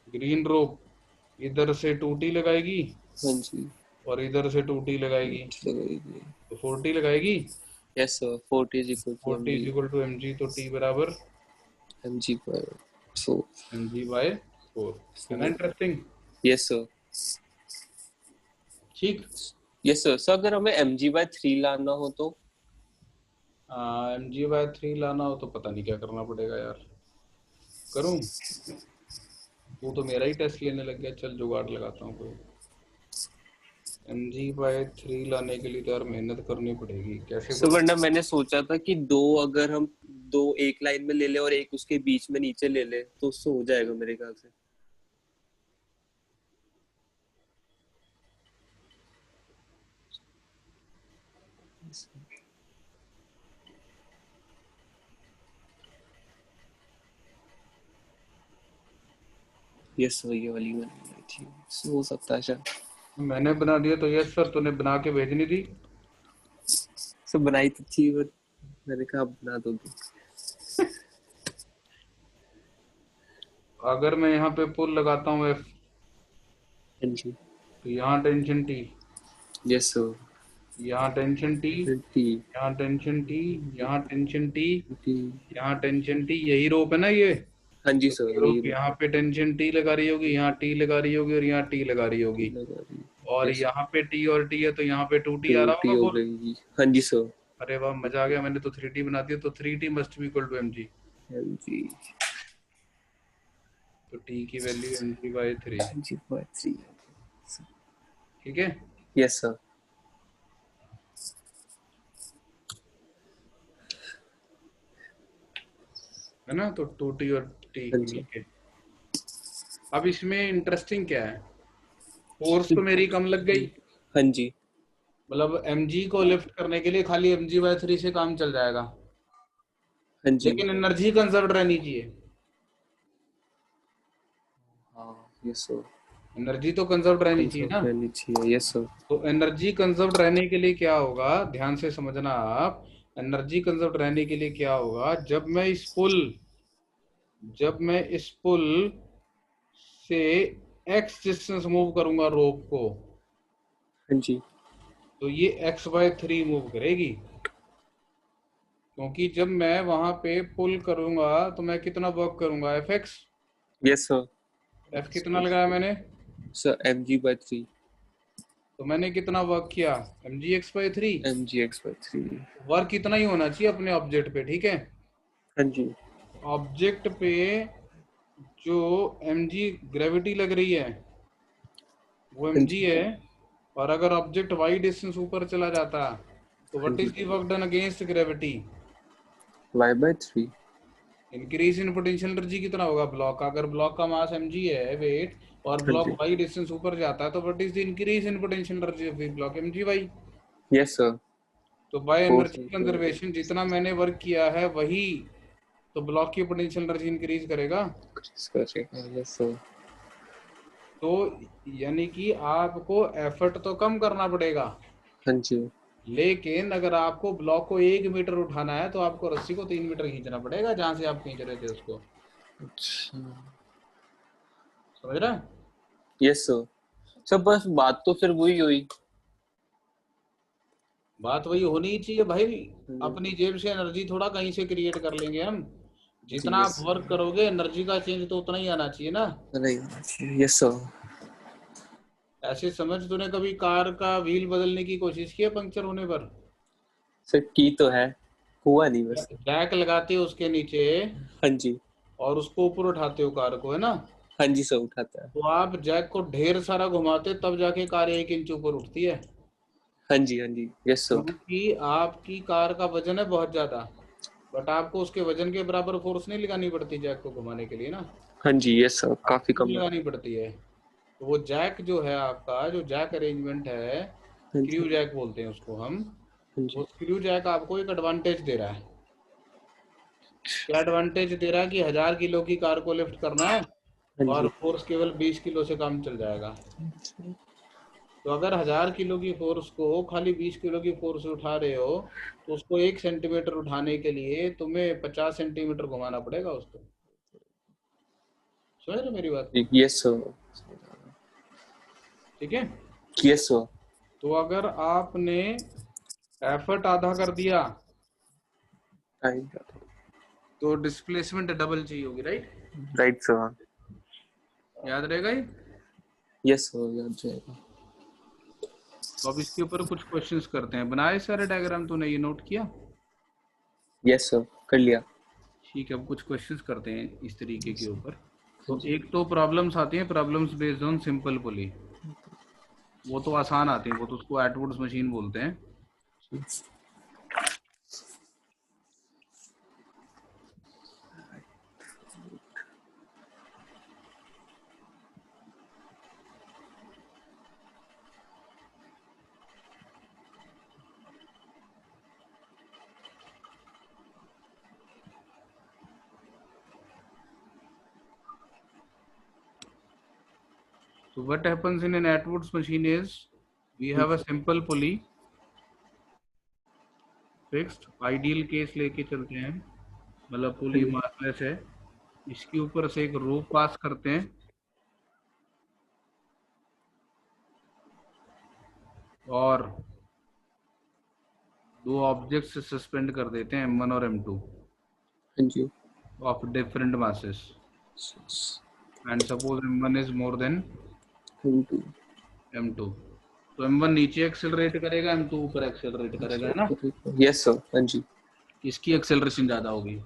ग्रीन रोप इधर से टूटी लगाएगी हाँ जी। और इधर से टूटी लगाएगी, लगाएगी। तो 40 लगाएगी। Yes sir, 40 is equal to M 40 is G. Equal to M G, तो टी बराबर एम जी पर 4। M G by 4। है ना इंटरेस्टिंग। Yes sir. ठीक। Yes sir. सर अगर हमें एम जी बाय 3 लाना हो तो? एम जी बाय 3 लाना हो तो पता नहीं क्या करना पड़ेगा यार। करूं? वो तो मेरा ही टेस्ट लेने लग गया, चल जुगाड़ लगाता हूँ कोई। एम जी बाय 3 लाने के लिए तो यार मेहनत करनी पड़ेगी, कैसे सर करूं? वरना मैंने सोचा था कि दो, अगर हम दो एक लाइन में ले ले और एक उसके बीच में नीचे ले ले तो उससे हो जाएगा मेरे ख्याल से। यस सर, ये वाली मैंने बनाई थी, इससे हो सकता है शायद। मैंने बना दिया तो यस सर, तूने बना के भेजनी थी। सर बनाई तो थी बट मैंने कहा आप बना दोगे। अगर मैं यहाँ पे पुल लगाता हूँ एफ, हाँ जी। तो यहाँ टेंशन टी, यस सर। यहाँ टेंशन टी, टी। यहाँ टेंशन टी, यहाँ टेंशन टी, टी। यहाँ टेंशन टी, यही रोप है ना ये। हाँ जी तो सर, ये यही रोप यहाँ पे टेंशन टी लगा रही होगी, यहाँ टी लगा रही होगी और यहाँ टी लगा रही होगी। लगा रही। और यस। यहाँ पे टी और टी है तो यहाँ पे टू टी आ टू रहा टी होगा हो बोल। गई। हाँ जी सर। अरे वाह, मजा आ गया, मैंने तो थ्री टी बना दिया, तो three T must be equal to M G. हाँ जी। तो टी की वैल्यू एम जी बाई 3। हाँ जी बाय 3। ठीक है। Yes sir. है ना, तो टू टी और टी हाँ जी। मिलके। अब इसमें इंटरेस्टिंग क्या है, फोर्स तो मेरी कम लग गई, हाँ जी। मतलब mg को लिफ्ट करने के लिए खाली mg बाय 3 से काम चल जाएगा, हाँ जी। लेकिन एनर्जी कंजर्व रहनी चाहिए। हाँ। Yes sir. एनर्जी तो कंजर्व रहनी चाहिए ना। कंसर्व रहनी चाहिए। Yes sir. तो एनर्जी कंजर्व रहने के लिए क्या होगा, ध्यान से समझना आप। एनर्जी कंजर्व रहने के लिए क्या होगा, जब मैं इस पुल से x डिस्टेंस मूव करूंगा रोप को, हाँ जी। तो ये x बाय 3 मूव करेगी, क्योंकि जब मैं वहां पे पुल करूंगा तो मैं कितना वर्क करूंगा, F x. Yes sir. F कितना लगाया मैंने, सर एम जी बाय 3। तो मैंने कितना वर्क किया, M G X by 3। M G X by 3। Work इतना ही होना चाहिए अपने ऑब्जेक्ट पे, ठीक है। हाँ जी। ऑब्जेक्ट पे जो एम जी ग्रेविटी लग रही है वो हाँ एम जी जी। है, और अगर ऑब्जेक्ट वाई डिस्टेंस ऊपर चला जाता तो हाँ व्हाट जी। Is the work done against gravity. Y by 3। Increase in potential energy कितना होगा ब्लॉक का, अगर ब्लॉक का मास mg है वेट, और हाँ ब्लॉक जी। y डिस्टेंस ऊपर जाता है, तो what is the increase in potential energy of the block, mgy। Yes sir. तो बाय फोर्स एनर्जी कंजर्वेशन जितना मैंने वर्क किया है वही तो ब्लॉक की पोटेंशियल एनर्जी इंक्रीज करेगा। करेगा। Yes sir. तो यानी कि आपको एफर्ट तो कम करना पड़ेगा, हाँ जी। लेकिन अगर आपको ब्लॉक को 1 मीटर उठाना है तो आपको रस्सी को 3 मीटर खींचना पड़ेगा जहां से आप खींच रहे थे उसको। अच्छा। समझ रहा है। Yes sir. सर बस बात तो फिर वही हुई। बात वही होनी ही चाहिए भाई। हाँ अपनी जेब से एनर्जी थोड़ा कहीं से क्रिएट कर लेंगे हम, जी। जितना आप यस। वर्क करोगे एनर्जी का चेंज तो उतना ही आना चाहिए ना। नहीं होना चाहिए। Yes sir. ऐसे समझ, तूने कभी कार का व्हील बदलने की कोशिश की है पंक्चर होने पर। सर की तो है, हुआ नहीं बस। जैक लगाते हो उसके नीचे हाँ जी। और उसको ऊपर उठाते हो कार को, है ना। हाँ जी सर, उठाता है। तो आप जैक को ढेर सारा घुमाते तब जाके कार 1 इंच ऊपर उठती है, हाँ जी। हाँ जी। Yes sir. क्योंकि आपकी कार का वजन है बहुत ज्यादा, बट आपको उसके वजन के बराबर फोर्स नहीं लगानी पड़ती जैक को घुमाने के लिए ना। हाँ जी, यस सर, काफी कम है। लगानी पड़ती है। तो वो जैक जो है आपका, जो जैक अरेंजमेंट है, हाँ स्क्रू जी, जैक बोलते हैं उसको हम। हाँ वो जी, स्क्रू जैक आपको एक एडवांटेज दे रहा है। क्या एडवांटेज दे रहा है कि 1000 किलो की कार को लिफ्ट करना है हाँ और जी, फोर्स केवल 20 किलो से काम चल जाएगा। तो अगर 1000 किलो की फोर्स को खाली 20 किलो की फोर्स से उठा रहे हो, तो उसको 1 सेंटीमीटर उठाने के लिए तुम्हें 50 सेंटीमीटर घुमाना पड़ेगा उसको। समझ रहे हो मेरी बात? यस सर, ठीक है। यस सर, तो अगर आपने एफर्ट आधा कर दिया टाइम, तो डिस्प्लेसमेंट डबल चाहिए होगी, राइट? राइट सर, याद रहेगा ये? यस सर, याद जाएगा। तो अब इसके ऊपर कुछ क्वेश्चंस करते हैं। बनाए सारे डायग्राम तूने ये नोट किया? यस सर, कर लिया। ठीक है, अब कुछ क्वेश्चंस करते हैं इस तरीके के ऊपर। हाँ तो जी, एक तो प्रॉब्लम्स आती हैं, प्रॉब्लम्स बेस्ड ऑन सिंपल पुली। वो तो आसान आती हैं, वो तो उसको एटवुड्स मशीन बोलते हैं। So what happens in an Atwood's machine is we have a simple pulley fixed. Ideal case लेके चलते हैं, मतलब पुली मारलेस है। इसके ऊपर से एक रोप पास करते हैं और दो ऑब्जेक्ट्स सस्पेंड कर देते हैं, M1 और M2, हाँ जी, of different masses. And suppose M1 is more than M2, तो M1 नीचे एक्सेलरेट करेगा, M2 ऊपर एक्सेलरेट करेगा, है ना? यस सर, हाँ जी, किसकी एक्सेलरेशन ज्यादा होगी?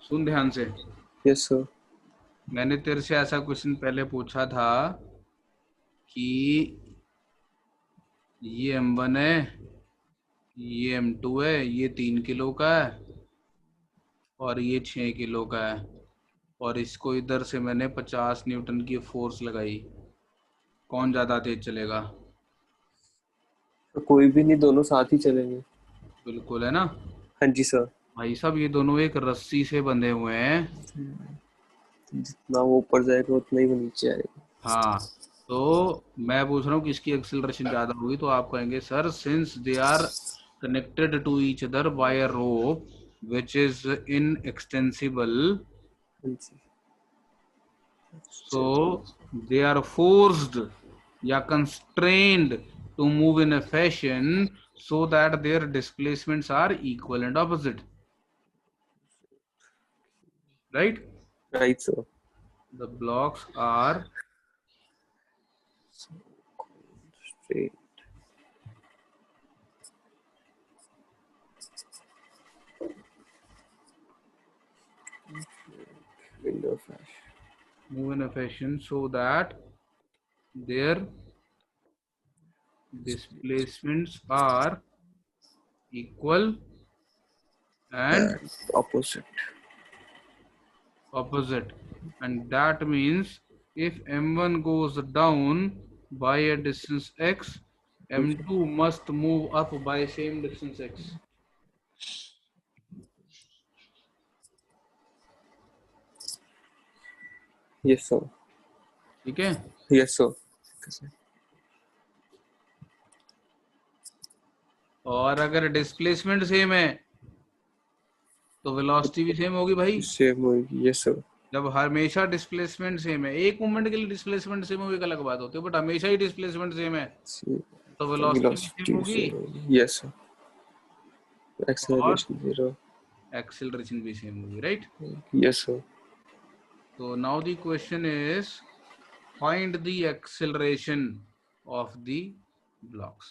सुन ध्यान से। यस सर, मैंने तेरे से ऐसा क्वेश्चन पहले पूछा था कि ये M1 है, ये M2 है, ये 3 किलो का है और ये 6 किलो का है, और इसको इधर से मैंने 50 न्यूटन की फोर्स लगाई, कौन ज्यादा तेज चलेगा? तो कोई भी नहीं, दोनों साथ ही चलेंगे। बिल्कुल, है ना? हाँ जी सर, भाई साहब, ये दोनों एक रस्सी से बंधे हुए हैं। जितना वो ऊपर जाएगा उतना ही वो नीचे आएगा। हाँ, तो मैं पूछ रहा हूँ किसकी एक्सेलरेशन ज्यादा होगी, तो आप कहेंगे sir since they are connected to each other by a rope which is inextensible, हाँ जी, so they are forced या constrained to move in a fashion so that their displacements are equal and opposite, right? Right sir, The blocks are straight, window flash, move in a fashion so that their displacements are equal and opposite, opposite, and that means if M1 goes down by a distance x, M2 must move up by same distance x. Yes sir, ठीक है? Yes sir, और अगर displacement same है तो velocity भी same होगी भाई। Same होगी। यस सर, जब हमेशा डिस्प्लेसमेंट सेम है, एक मोमेंट के लिए डिस्प्लेसमेंट सेम होगी एक अलग बात होती है, बट हमेशा ही डिस्प्लेसमेंट सेम है तो वेलोसिटी भी सेम वेलोसिटी होगी सेम होगी। यस सर, और एक्सेलरेशन जीरो। एक्सेलरेशन भी सेम होगी, right? Yes sir, So now the question is find the acceleration of the blocks.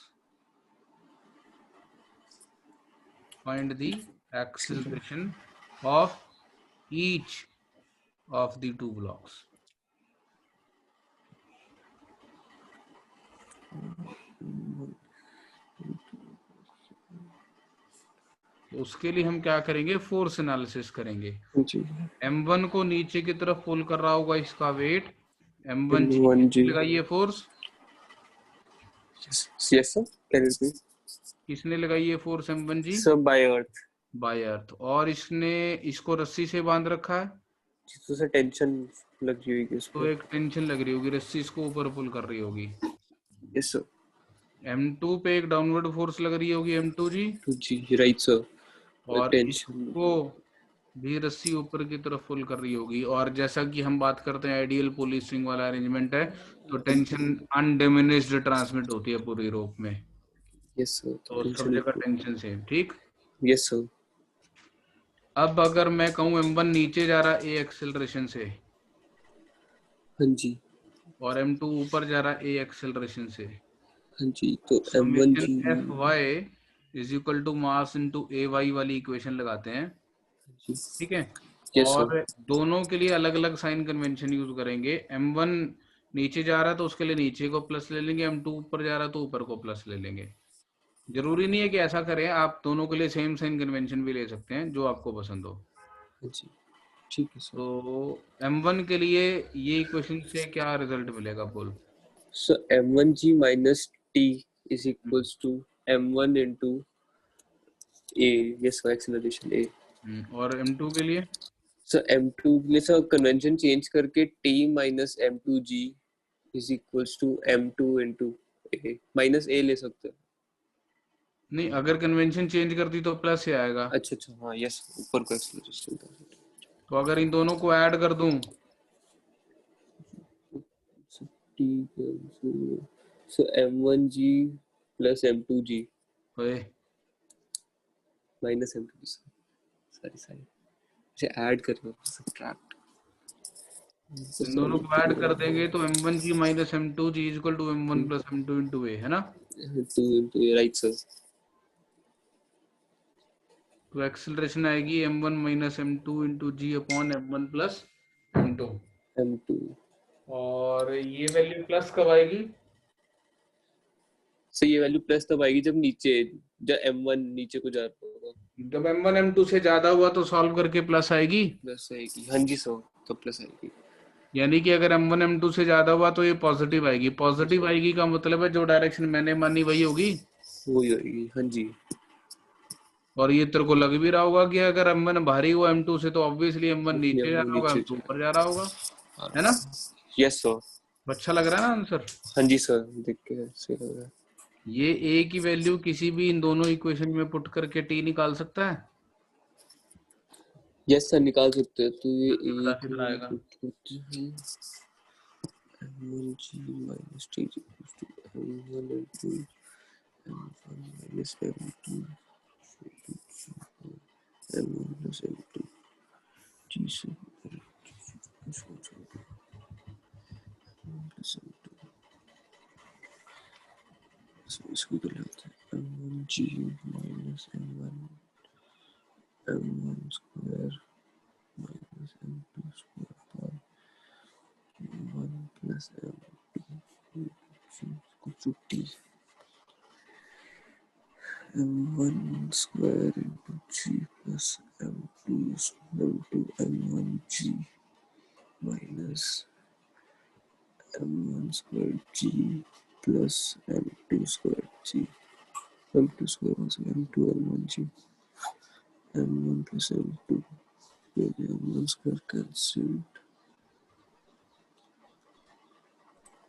Find the acceleration of each of the two blocks. तो उसके लिए हम क्या करेंगे, फोर्स एनालिसिस करेंगे। जी M1 को नीचे की तरफ पुल कर रहा होगा इसका वेट, M1 M1 जी लगाइए force. Yes sir, can you repeat? किसने लगाई है फोर्स M1 जी? सर बाय अर्थ। बाय अर्थ। और इसने इसको रस्सी से बांध रखा है, जिससे से टेंशन लगी हुई है तो इसमें। एक टेंशन लग रही होगी, रस्सी इसको ऊपर पुल कर रही होगी। Yes sir. M2 पे एक डाउनवर्ड फोर्स लग रही होगी, M2 जी। जी राइट सर। और टेंशन इसको भी रस्सी ऊपर की तरफ पुल कर रही होगी। और जैसा कि हम बात करते हैं आइडियल पुली स्ट्रिंग वाला अरेंजमेंट है, तो टेंशन अनडिमिनिश्ड ट्रांसमिट होती है पूरी रोप में, यस सर, तो सब टेंशन। जगह टेंशन सेम, ठीक। Yes sir. अब अगर मैं कहूँ M1 नीचे जा रहा है A एक्सेलरेशन से, हाँ जी और M2 ऊपर जा रहा है A एक्सेलरेशन से, हाँ जी, तो M1 summation G Fy is equal to mass into AY वाली इक्वेशन लगाते हैं, जी। ठीक है। Yes sir. और दोनों के लिए अलग अलग साइन कन्वेंशन यूज करेंगे। M1 नीचे जा रहा है तो उसके लिए नीचे को प्लस ले लेंगे, M2 ऊपर जा रहा है तो ऊपर को प्लस ले लेंगे। जरूरी नहीं है कि ऐसा करें, आप दोनों के लिए सेम साइन कन्वेंशन भी ले सकते हैं, जो आपको पसंद हो। हाँ जी ठीक है सर। तो M1 के लिए ये इक्वेशन से क्या रिजल्ट मिलेगा बोल? Sir M1 G minus T is equals to M1 into A। Yes sir, acceleration A। और M2 के लिए? सर M2 के लिए सर कन्वेंशन चेंज करके T minus M2G is equals to M2 into A minus A ले सकते हैं। नहीं, अगर कन्वेंशन चेंज कर दी तो प्लस ही आएगा। अच्छा अच्छा हाँ यस, ऊपर का एक्सेलरेशन था। तो अगर इन दोनों को ऐड कर दूं, ठीक है सो M1G प्लस M2G ओए, माइनस M2G। सारी सारी इसे ऐड करना, सब्ट्रैक्ट। इन दोनों को ऐड कर देंगे तो M1G minus M2G equal to M1 plus M2 into A, है ना। 2 into A राइट सर। तो एक्सेलरेशन आएगी M1 minus M2 into G upon M1 plus M2। M2 और ये वैल्यू प्लस कब आएगी? सो ये वैल्यू प्लस तब आएगी जब नीचे, जब M1 नीचे को जा रहा होगा। जब M1 M2 से ज्यादा हुआ तो सॉल्व करके प्लस आएगी। प्लस आएगी, हाँ जी सर, तो प्लस आएगी। यानी कि अगर M1 M2 से ज्यादा हुआ तो ये पॉजिटिव आएगी। पॉजिटिव आएगी का मतलब है जो डायरेक्शन मैंने मानी वही होगी। वही होगी, हाँ जी। और ये तेरे को लग भी रहा होगा कि अगर M1 भारी हुआ M2 से तो ऑब्वियसली M1 नीचे जा M1 रहा होगा, नीचे M2 जा ऊपर जा रहा होगा, है ना। Yes sir. अच्छा लग रहा है ना आंसर? हाँ जी सर, देख के सही लग रहा है। ये A की वैल्यू किसी भी इन दोनों इक्वेशन में पुट करके T निकाल सकता है। यस सर, निकाल सकते हैं। तो ये बता एक कितना आएगा? M1G minus T is equals to M1 into M1 minus M2 M1 plus M2 G से plus M2 so इसको कर लेते हैं M1G minus M1 M1 square minus M2 square upon M1 plus M2 equals to T M1 square into G plus M2 M1G minus M1 square G plus M2 square G. M2 square was M2 M1G. M1 plus M2. M1 square cancelled.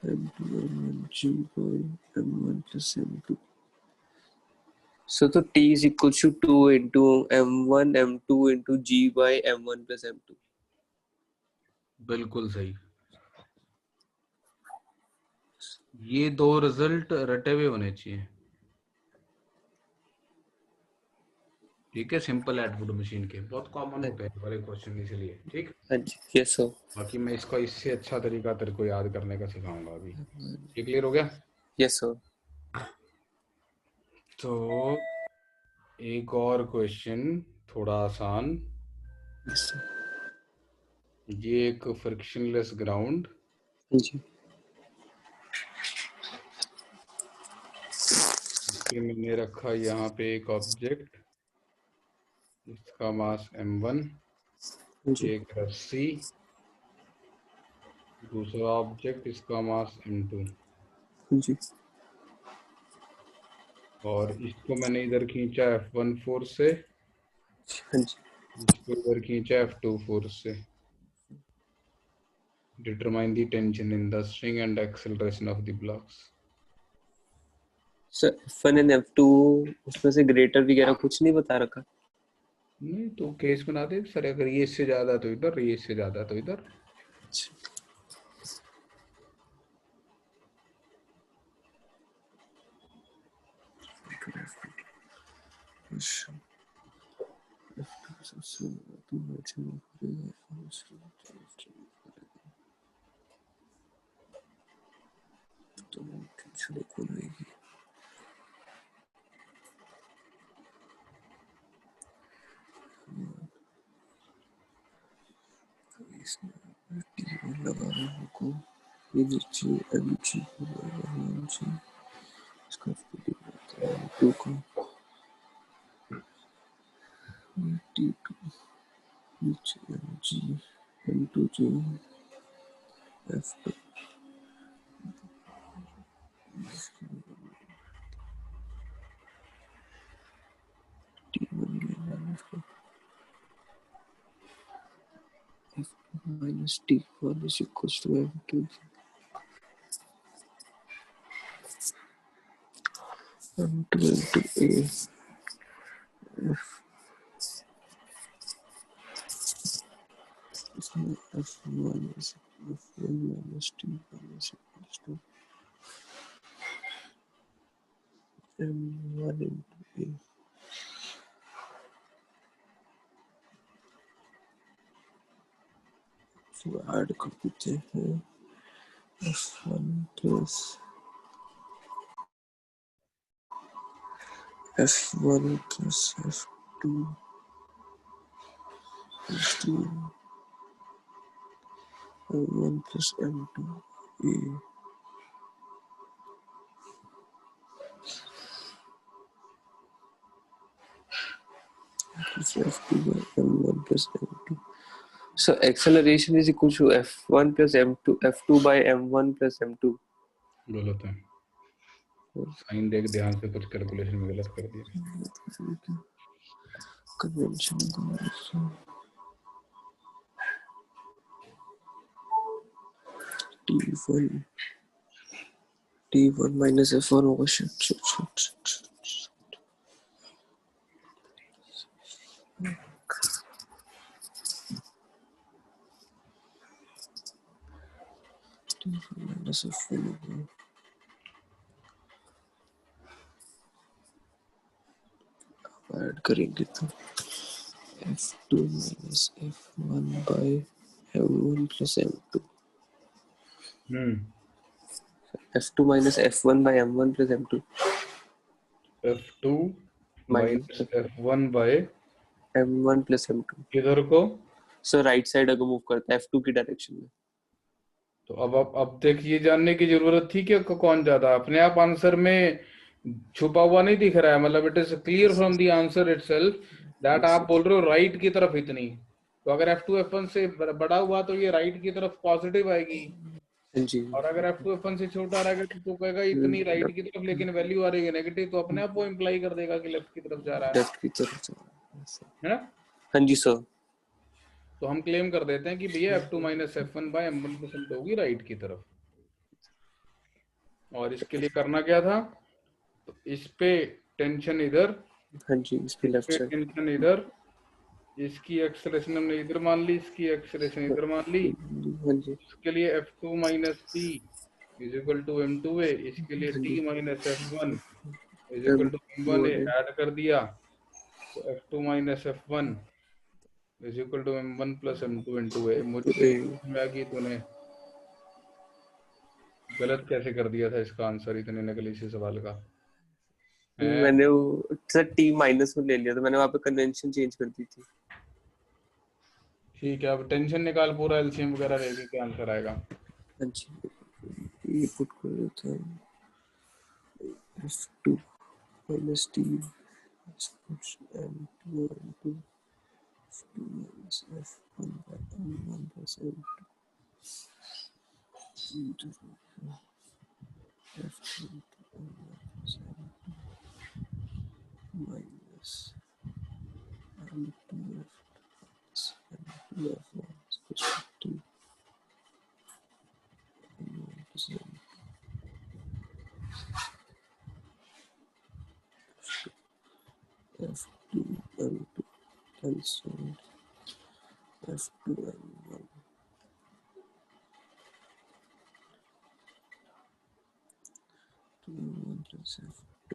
M2 M1G by M1 plus M2. So the T is equals to 2 into M1 M2 into G by M1 plus M2. बिल्कुल सही। ये दो result रटे हुए होने चाहिए, ठीक है। सिंपल एटवुड मशीन के बहुत कॉमन होते हैं वाले क्वेश्चन, इसलिए ठीक। हाँ जी यस सर। बाकी मैं इसका इससे अच्छा तरीका तेरे को याद करने का सिखाऊंगा अभी। ये क्लियर हो गया? Yes sir. तो एक और क्वेश्चन थोड़ा आसान। Yes sir. ये एक फ्रिक्शनलेस ग्राउंड, जी फिर मैंने रखा यहाँ पे एक ऑब्जेक्ट, इसका मास m1, जी एक रस्सी, दूसरा ऑब्जेक्ट इसका मास m2, जी और इसको मैंने इधर खींचा F1 फोर्स से, हाँ जी। इसको इधर खींचा F2 फोर्स से। Determine the tension in the string and acceleration of the blocks. Sir F1 and F2 उसमें से ग्रेटर वगैरह कुछ नहीं बता रखा। नहीं तो केस बना दे सर, अगर ये इससे ज्यादा तो इधर, ये इससे ज्यादा तो इधर। लगा रहा को ये नीचे mg mg इसका टू का t2 नीचे mg m2 जो f2 t1 minus t1 is equals to m2 m2 into a f1 is f1 minus t1 is equals to m1 into a so add कर देते हैं f1 plus f1 plus f2 is to m1 plus m2 a plus f2 by m1 plus m2. So acceleration is equal to f1 plus m2 f2 by m1 plus m2. गलत है, sign देख ध्यान से, कुछ calculation में गलत कर दिया। Convention t1 t1 minus f1 होगा shit. t1 minus f1 होगा, ऐड करेंगे तो f2 minus f1 by m1 plus m2 f2 minus f1 by m1 plus m2 F2 minus F1 by m1 plus m2 किधर को? सो right side अगर move करता है f2 की डायरेक्शन में। तो अब देखिए, जानने की जरूरत थी कि कौन ज्यादा, अपने आप आंसर में छुपा हुआ नहीं दिख रहा है, मतलब it is clear from the answer itself that आप बोल रहे हो राइट की तरफ इतनी, तो अगर F2 F1 से बड़ा हुआ तो ये राइट की तरफ पॉजिटिव आएगी, जी और अगर F2 F1 से छोटा रहेगा तो कहेगा इतनी राइट की तरफ, लेकिन वैल्यू आ रही है नेगेटिव, तो अपने आप वो इंप्लाई कर देगा कि लेफ्ट की तरफ जा रहा लेफ्ट की तरफ जा रहा है ना। हाँ जी सर। तो हम क्लेम कर देते हैं कि भैया F2 minus F1 bye M1 plus M2 होगी राइट की तरफ। और इसके लिए करना क्या था, तो इस पे टेंशन इधर, हाँ जी इस पे लेफ्ट साइड, टेंशन इधर, इसकी एक्सेलरेशन हमने इधर मान ली, इसकी एक्सेलरेशन इधर मान ली। हाँ जी इसके लिए F2 minus T is equal to M2A, इसके लिए T minus F1 is equal to M1A add कर दिया, तो F2 minus F1 is equal to M1 plus M2 into A। मुझे समझ में आ गई तूने गलत कैसे कर दिया था इसका आंसर इतने नकली से सवाल का। मैंने वो सर टी माइनस में ले लिया था, मैंने वहाँ पे कन्वेंशन चेंज कर दी थी। ठीक है, अब टेंशन निकाल, पूरा एलसीएम वगैरह लेके क्या आंसर आएगा? हाँ जी, ये पुट कर देता हूँ, F2 minus T M2 M2 F2 minus F1 by M1 plus M2 into F2 into M1 plus M2 minus M2 F2 F1 plus T M1 plus M2 F2 M2 cancelled F2 M1 M1 plus F2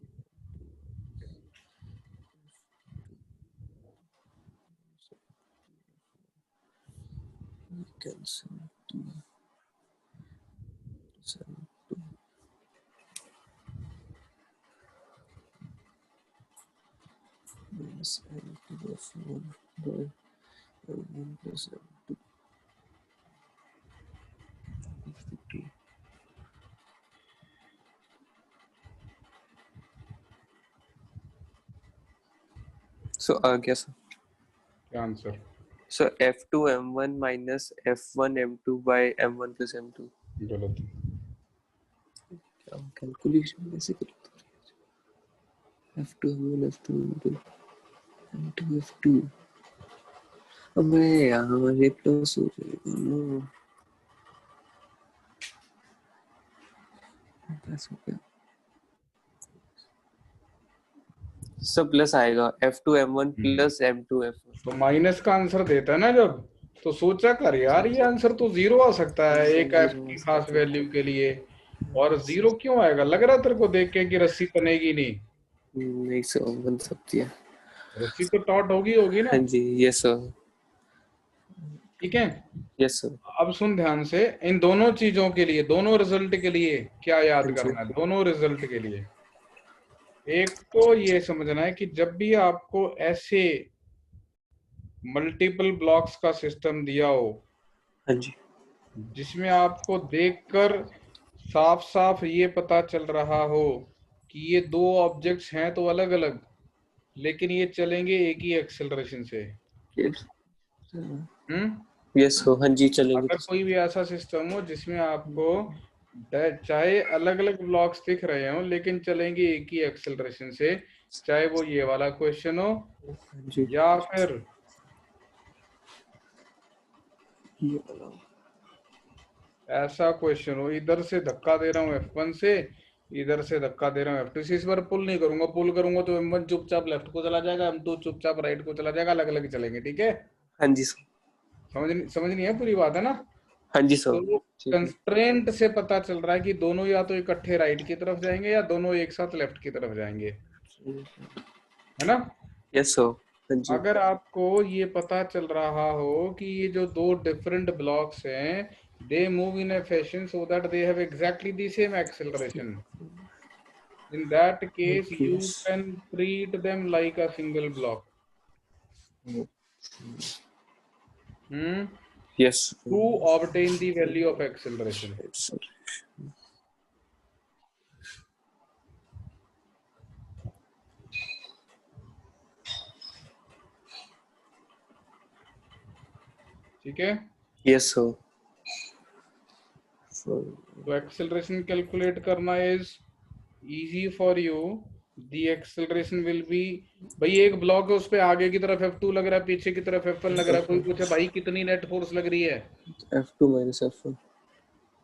cancel T plus M2 minus M2 F1 by M1 plus M2 F2 So क्या sir? क्या answer? So F2 M1 minus F1 M2 by M1 plus M2. गलत। क्या calculation कैसे करते हैं? F2 M1 F2 M2 M2 F2 अबे यार ये प्लस हो जाएगा ना, प्लस हो गया सब प्लस आएगा F2 M1 plus M2 F1. तो माइनस का आंसर देता है ना जब, तो सोचा कर यार ये आंसर तो जीरो आ सकता है एक एफ की खास वैल्यू के लिए। और जीरो क्यों आएगा? लग रहा तेरे को देख के कि रस्सी तनेगी नहीं? नहीं सर, बन सकती है। रस्सी तो टॉट होगी ना। हाँ जी, यस सर, ठीक है, यस सर। अब सुन ध्यान से, इन दोनों चीजों के लिए, दोनों रिजल्ट के लिए क्या याद हाँ जी। करना है? दोनों रिजल्ट के लिए एक तो ये समझना है कि जब भी आपको ऐसे मल्टीपल ब्लॉक्स का सिस्टम दिया हो हाँ जी, जिसमें आपको देखकर साफ साफ ये पता चल रहा हो कि ये दो ऑब्जेक्ट्स हैं तो अलग अलग, लेकिन ये चलेंगे एक ही एक्सेलरेशन से। यस सर, हाँ जी चलेंगे। अगर कोई भी ऐसा सिस्टम हो जिसमें आपको चाहे अलग अलग ब्लॉक्स दिख रहे हो लेकिन चलेंगे एक ही एक्सेलरेशन से, चाहे वो ये वाला क्वेश्चन हो हाँ जी, या फिर ये वाला ऐसा क्वेश्चन हो, इधर से धक्का दे रहा हूँ F1 से, इधर से धक्का दे रहा हूँ F2 से। इस बार पुल नहीं करूंगा, पुल करूंगा तो M1 चुपचाप लेफ्ट को चला जाएगा, M2 चुपचाप राइट को चला जाएगा, अलग अलग चलेंगे। ठीक है, हाँ जी सर, समझ नहीं है पूरी बात है ना? हाँ जी सर, तो ठीक है। कंस्ट्रेंट से पता चल रहा है कि दोनों या तो इकट्ठे राइट की तरफ जाएंगे या दोनों एक साथ लेफ्ट की तरफ जाएंगे, है ना? यस सर, हाँ जी, अगर आपको ये पता चल रहा हो कि ये जो दो डिफरेंट ब्लॉक्स हैं, they move in a fashion so that they have exactly the same acceleration, in that case you can treat them like a single block yes to obtain the value of acceleration. ठीक है, yes sir. तो acceleration calculate करना is easy for you. The acceleration will be, भाई एक block है उस पे आगे की तरफ F2 लग रहा है, पीछे की तरफ F1 लग रहा है, कोई पूछे भाई कितनी नेट फोर्स लग रही है, F2 minus F1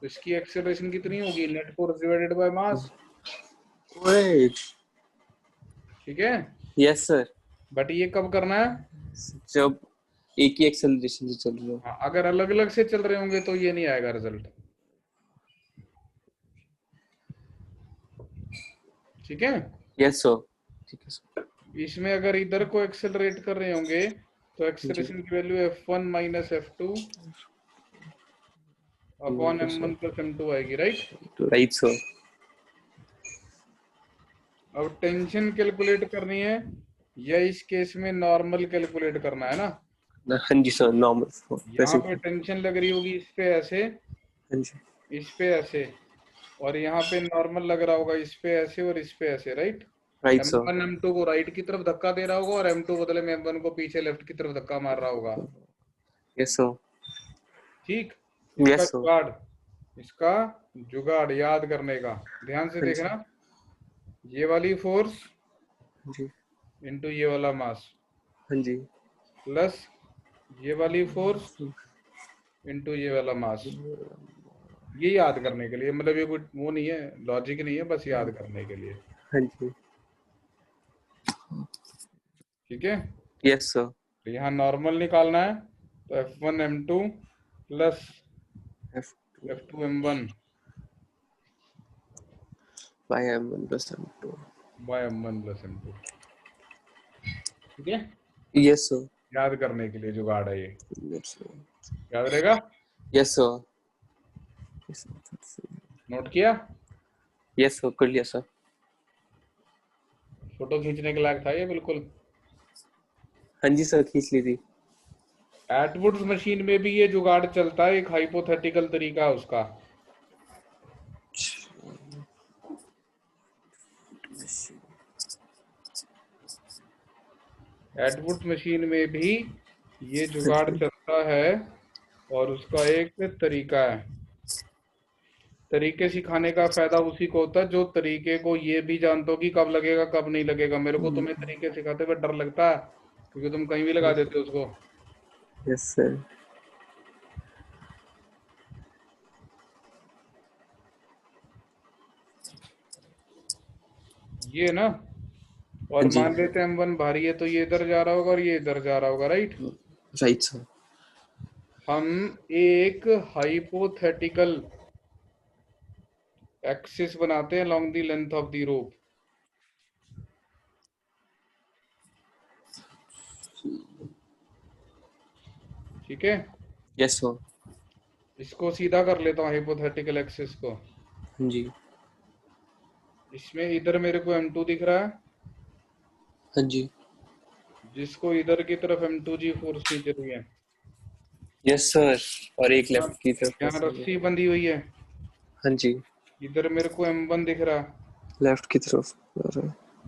तो इसकी एक्सेलरेशन कितनी होगी? Net force divided by mass. ठीक है, यस सर, बट ये कब करना है? जब एक ही एक्सेलरेशन से चल रहे हो। हाँ, अगर अलग अलग से चल रहे होंगे तो ये नहीं आएगा रिजल्ट। ठीक है, यस सर, ठीक है सर। इसमें अगर इधर को एक्सेलरेट कर रहे होंगे तो एक्सेलरेशन की value F1 minus F2 upon M1 plus M2 आएगी, राइट? Right sir. अब टेंशन कैलकुलेट करनी है या इस केस में नॉर्मल कैलकुलेट करना है ना? हाँ जी सर, नॉर्मल यहाँ प्रेसिंग। पे टेंशन लग रही होगी इस पे ऐसे, हाँ जी, इस पे ऐसे, और यहाँ पे नॉर्मल लग रहा होगा इस पे ऐसे और इस पे ऐसे, right. Right sir. M1 M2 को राइट की तरफ धक्का दे रहा होगा और M2 बदले में M1 को पीछे लेफ्ट की तरफ धक्का मार रहा होगा। Yes sir. ठीक, इसका यस सर। जुगाड़, इसका जुगाड़ याद करने का, ध्यान से हाँ जी। देखना। ये वाली फोर्स हाँ जी। इनटू ये वाला मास हाँ जी। प्लस ये वाली फोर्स इनटू ये वाला मास, ये याद करने के लिए, मतलब ये कोई वो नहीं है, लॉजिक नहीं है, बस याद करने के लिए। हाँ जी। ठीक है, यस सर। तो यहाँ नॉर्मल निकालना है, तो F1 M2 plus F2 M1 by M1 plus M2 by M1 plus M2। ठीक है, यस सर। याद करने के लिए जुगाड़ है ये, यस सर। याद रहेगा। Yes sir. नोट किया, यस सर, कर लिया सर। फोटो खींचने के लायक था ये बिल्कुल। हाँ जी सर, खींच ली थी। एटवुड्स मशीन में भी ये जुगाड़ चलता है, एक हाइपोथेटिकल तरीका है उसका। एटवुड्स मशीन में भी ये जुगाड़ चलता है और उसका एक तरीका है। तरीके सिखाने का फायदा उसी को होता है जो तरीके को ये भी जानते हो कि कब लगेगा कब नहीं लगेगा। मेरे को तुम्हें तरीके सिखाते हुए डर लगता है क्योंकि तुम कहीं भी लगा देते हो उसको। Yes sir. ये ना, और मान लेते हैं M1 भारी है तो ये इधर जा रहा होगा और ये इधर जा रहा होगा, राइट। Right sir. हम एक हाइपोथेटिकल एक्सिस बनाते हैं along the length of the rope। ठीक है, यस सर। इसको सीधा कर लेता हूँ हाइपोथेटिकल एक्सिस को। हाँ जी। इसमें इधर मेरे को M2 दिख रहा है, हाँ जी। जिसको इधर की तरफ M2G फोर्स खींच रही है। यस सर, और एक लेफ्ट की तरफ। यहाँ रस्सी बंधी हुई है, हाँ जी। इधर मेरे को M1 दिख रहा है, लेफ्ट की तरफ।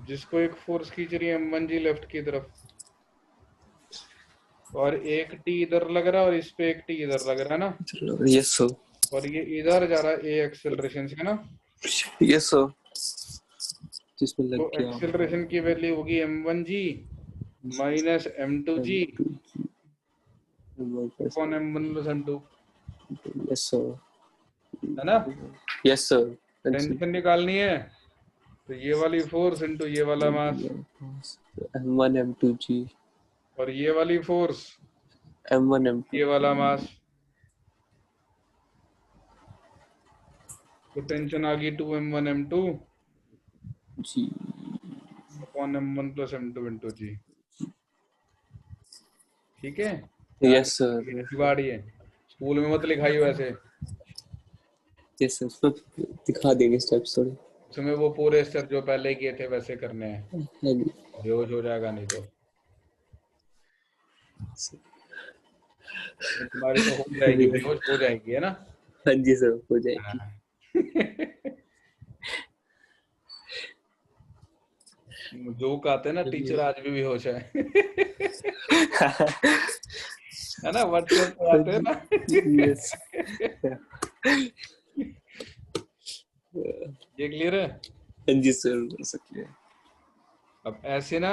जिसको एक फोर्स खींच रही है M1G लेफ्ट की तरफ, और एक टी इधर लग रहा है और इस पे एक टी इधर लग रहा है ना। Yes sir. और ये इधर जा रहा है A एक्सेलरेशन से ना। Yes sir. जिसमें लग तो गया एक्सेलरेशन की वैल्यू होगी M1G minus M2G upon M1 plus M2, yes sir. है ना। Yes sir. टेंशन निकालनी है तो ये वाली फोर्स इनटू ये वाला मास, M1 M2G और ये वाली फोर्स M1 M2 ये वाला मास, तो टेंशन आ गई 2M1 M2 G. Upon M1 plus M2 into G। ठीक है, यस सर। जुगाड़ी है, स्कूल में मत लिखाई वैसे, यस सर, दिखा देंगे स्टेप्स थोड़े। उसमें वो पूरे स्टेप जो पहले किए थे वैसे करने हैं, हाँ जी। बेहोश हो जाएगा नहीं तो। तुम्हारी तो हो जाएगी, बेहोश हो जाएगी, है ना। हाँ जी सर, हो जाएगी। जोक आते हैं ना, टीचर आज भी बेहोश है। है ना, व्हाट्सएप पे आते हैं ना। यस। ये क्लियर है। हाँ जी सर, हो सकते हैं। अब ऐसे ना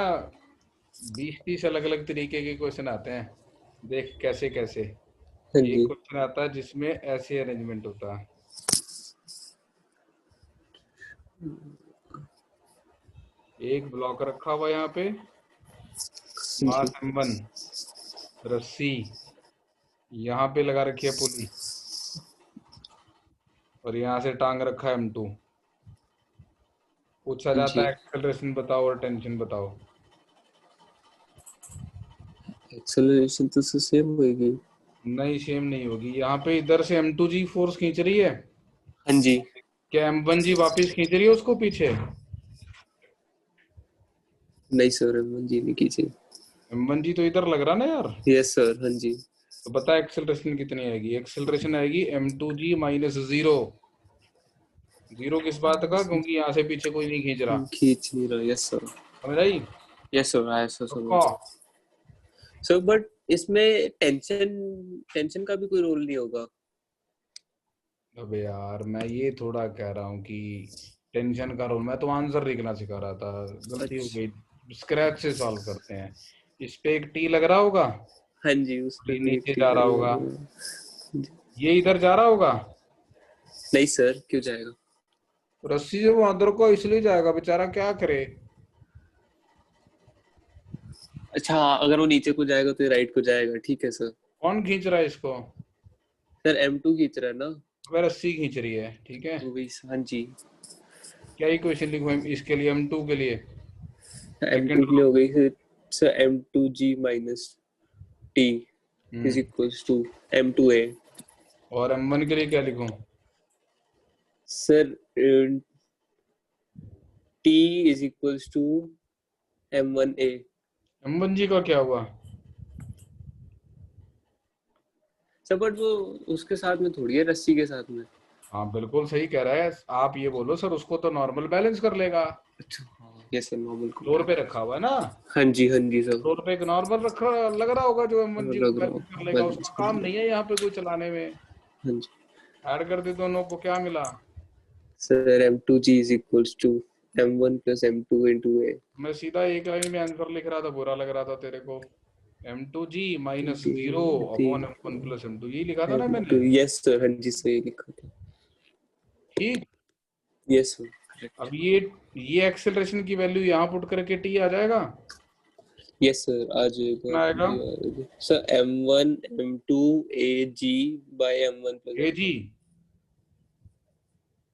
20-30 अलग अलग तरीके के क्वेश्चन आते हैं, देख कैसे कैसे। हाँ एक जी। क्वेश्चन आता है जिसमें ऐसे अरेंजमेंट होता है, एक ब्लॉक रखा हुआ यहाँ पे, मास M1, रस्सी यहाँ पे लगा रखी है पुली, और यहाँ से टांग रखा है M2। पूछा जाता है एक्सेलरेशन बताओ और टेंशन बताओ। एक्सेलरेशन तो सेम होगी। नहीं, सेम नहीं होगी। यहाँ पे इधर से M2G फोर्स खींच रही है, हाँ जी। क्या M1G वापस खींच रही है उसको पीछे? नहीं सर, M1G नहीं खींची। m1 जी तो इधर लग रहा ना यार। यस सर, हाँ जी। तो बता एक्सेलरेशन कितनी आएगी? एक्सेलरेशन आएगी m2g माइनस 0। जीरो किस बात का? क्योंकि यहाँ से पीछे कोई नहीं खींच रहा। खींच नहीं रहा। Yes sir. समझ आई? यस सर, आया सर समझ। पक्का? सर बट इसमें टेंशन टेंशन का भी कोई रोल नहीं होगा? अबे यार मैं ये थोड़ा कह रहा हूँ कि टेंशन का रोल, मैं तो आंसर लिखना सिखा रहा था, गलती हो अच्छा। गई। स्क्रैच से सॉल्व करते हैं। इस पे एक टी लग रहा होगा, हाँ जी, उस ये पर भी एक नीचे टी जा रहा लगा होगा, हुआ है। ये इधर जा रहा होगा। नहीं सर, क्यों जाएगा? रस्सी से वो अंदर को इसलिए जाएगा, बेचारा क्या करे। अच्छा हाँ, अगर वो नीचे को जाएगा तो ये राइट को जाएगा। ठीक है सर। कौन खींच रहा है इसको? सर M2 खींच रहा है ना। अबे रस्सी खींच रही है, ठीक है। वो भी, हाँ जी। क्या ही क्वेश्चन लिखूं इसके लिए, m2 के लिए? M2 सेकंड के लिए हो गई फिर। Sir M2G minus T is रो। Equals to M2A। और m1 के लिए क्या लिखूं? Sir T is equals to M1A। m1 G का क्या हुआ? सर बट वो उसके साथ में थोड़ी है, रस्सी के साथ में। हाँ बिल्कुल सही कह रहा है। आप ये बोलो सर उसको तो नॉर्मल बैलेंस कर लेगा। अच्छा हाँ, यस सर, नॉर्मल फ्लोर पे कॉन्टैक्ट। रखा हुआ है ना, हाँ जी, हाँ जी सर। फ्लोर पे एक नॉर्मल रखा लग रहा होगा जो m1 जी को लग रहा बैलेंस कर हो लेगा। बैलेंस उसका कर काम लिया। नहीं है यहाँ पे कोई चलाने में। हाँ जी। ऐड कर दे दोनों को, क्या मिला? Sir M2G is equals to M1 plus M2 into A। मैं सीधा एक लाइन में आंसर लिख रहा था, बुरा लग रहा था तेरे को। m2g minus 0 upon m1 plus m2, यही लिखा था ना मैंने। यस सर, हाँ जी सही लिखा था। ठीक। यस सर, अब करेक्ट। ये एक्सेलरेशन की वैल्यू यहाँ पुट करके t आ जाएगा। यस सर, आ जाएगा। कितना आएगा? Sir M1 M2 AG by M1 plus A G M2।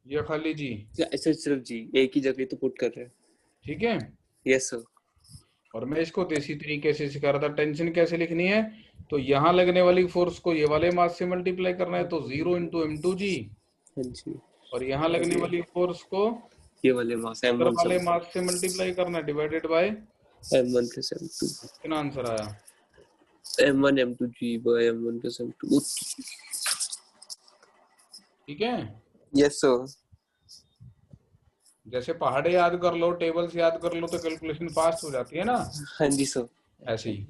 या खाली जी? ऐसे सिर्फ जी एक ही जगह तो पुट कर रहे हैं। ठीक है। Yes sir. और मैं इसको देसी तरीके से सिखा रहा था, टेंशन कैसे लिखनी है। तो यहाँ लगने वाली फोर्स को ये वाले मास से मल्टीप्लाई करना है, तो 0 × m2g। हाँ जी। और यहाँ और लगने वाली फोर्स को ये वाले मास इधर M1 वाले सब मास से मल्टीप्लाई करना है, divided by. M1 plus M2। कितना आंसर आया? M1 M2G bye M1 plus M2। ठीक है। Yes sir. जैसे पहाड़े याद कर लो, टेबल्स याद कर लो, तो कैलकुलेशन फास्ट हो जाती है ना, हाँ जी सर। ऐसे ही।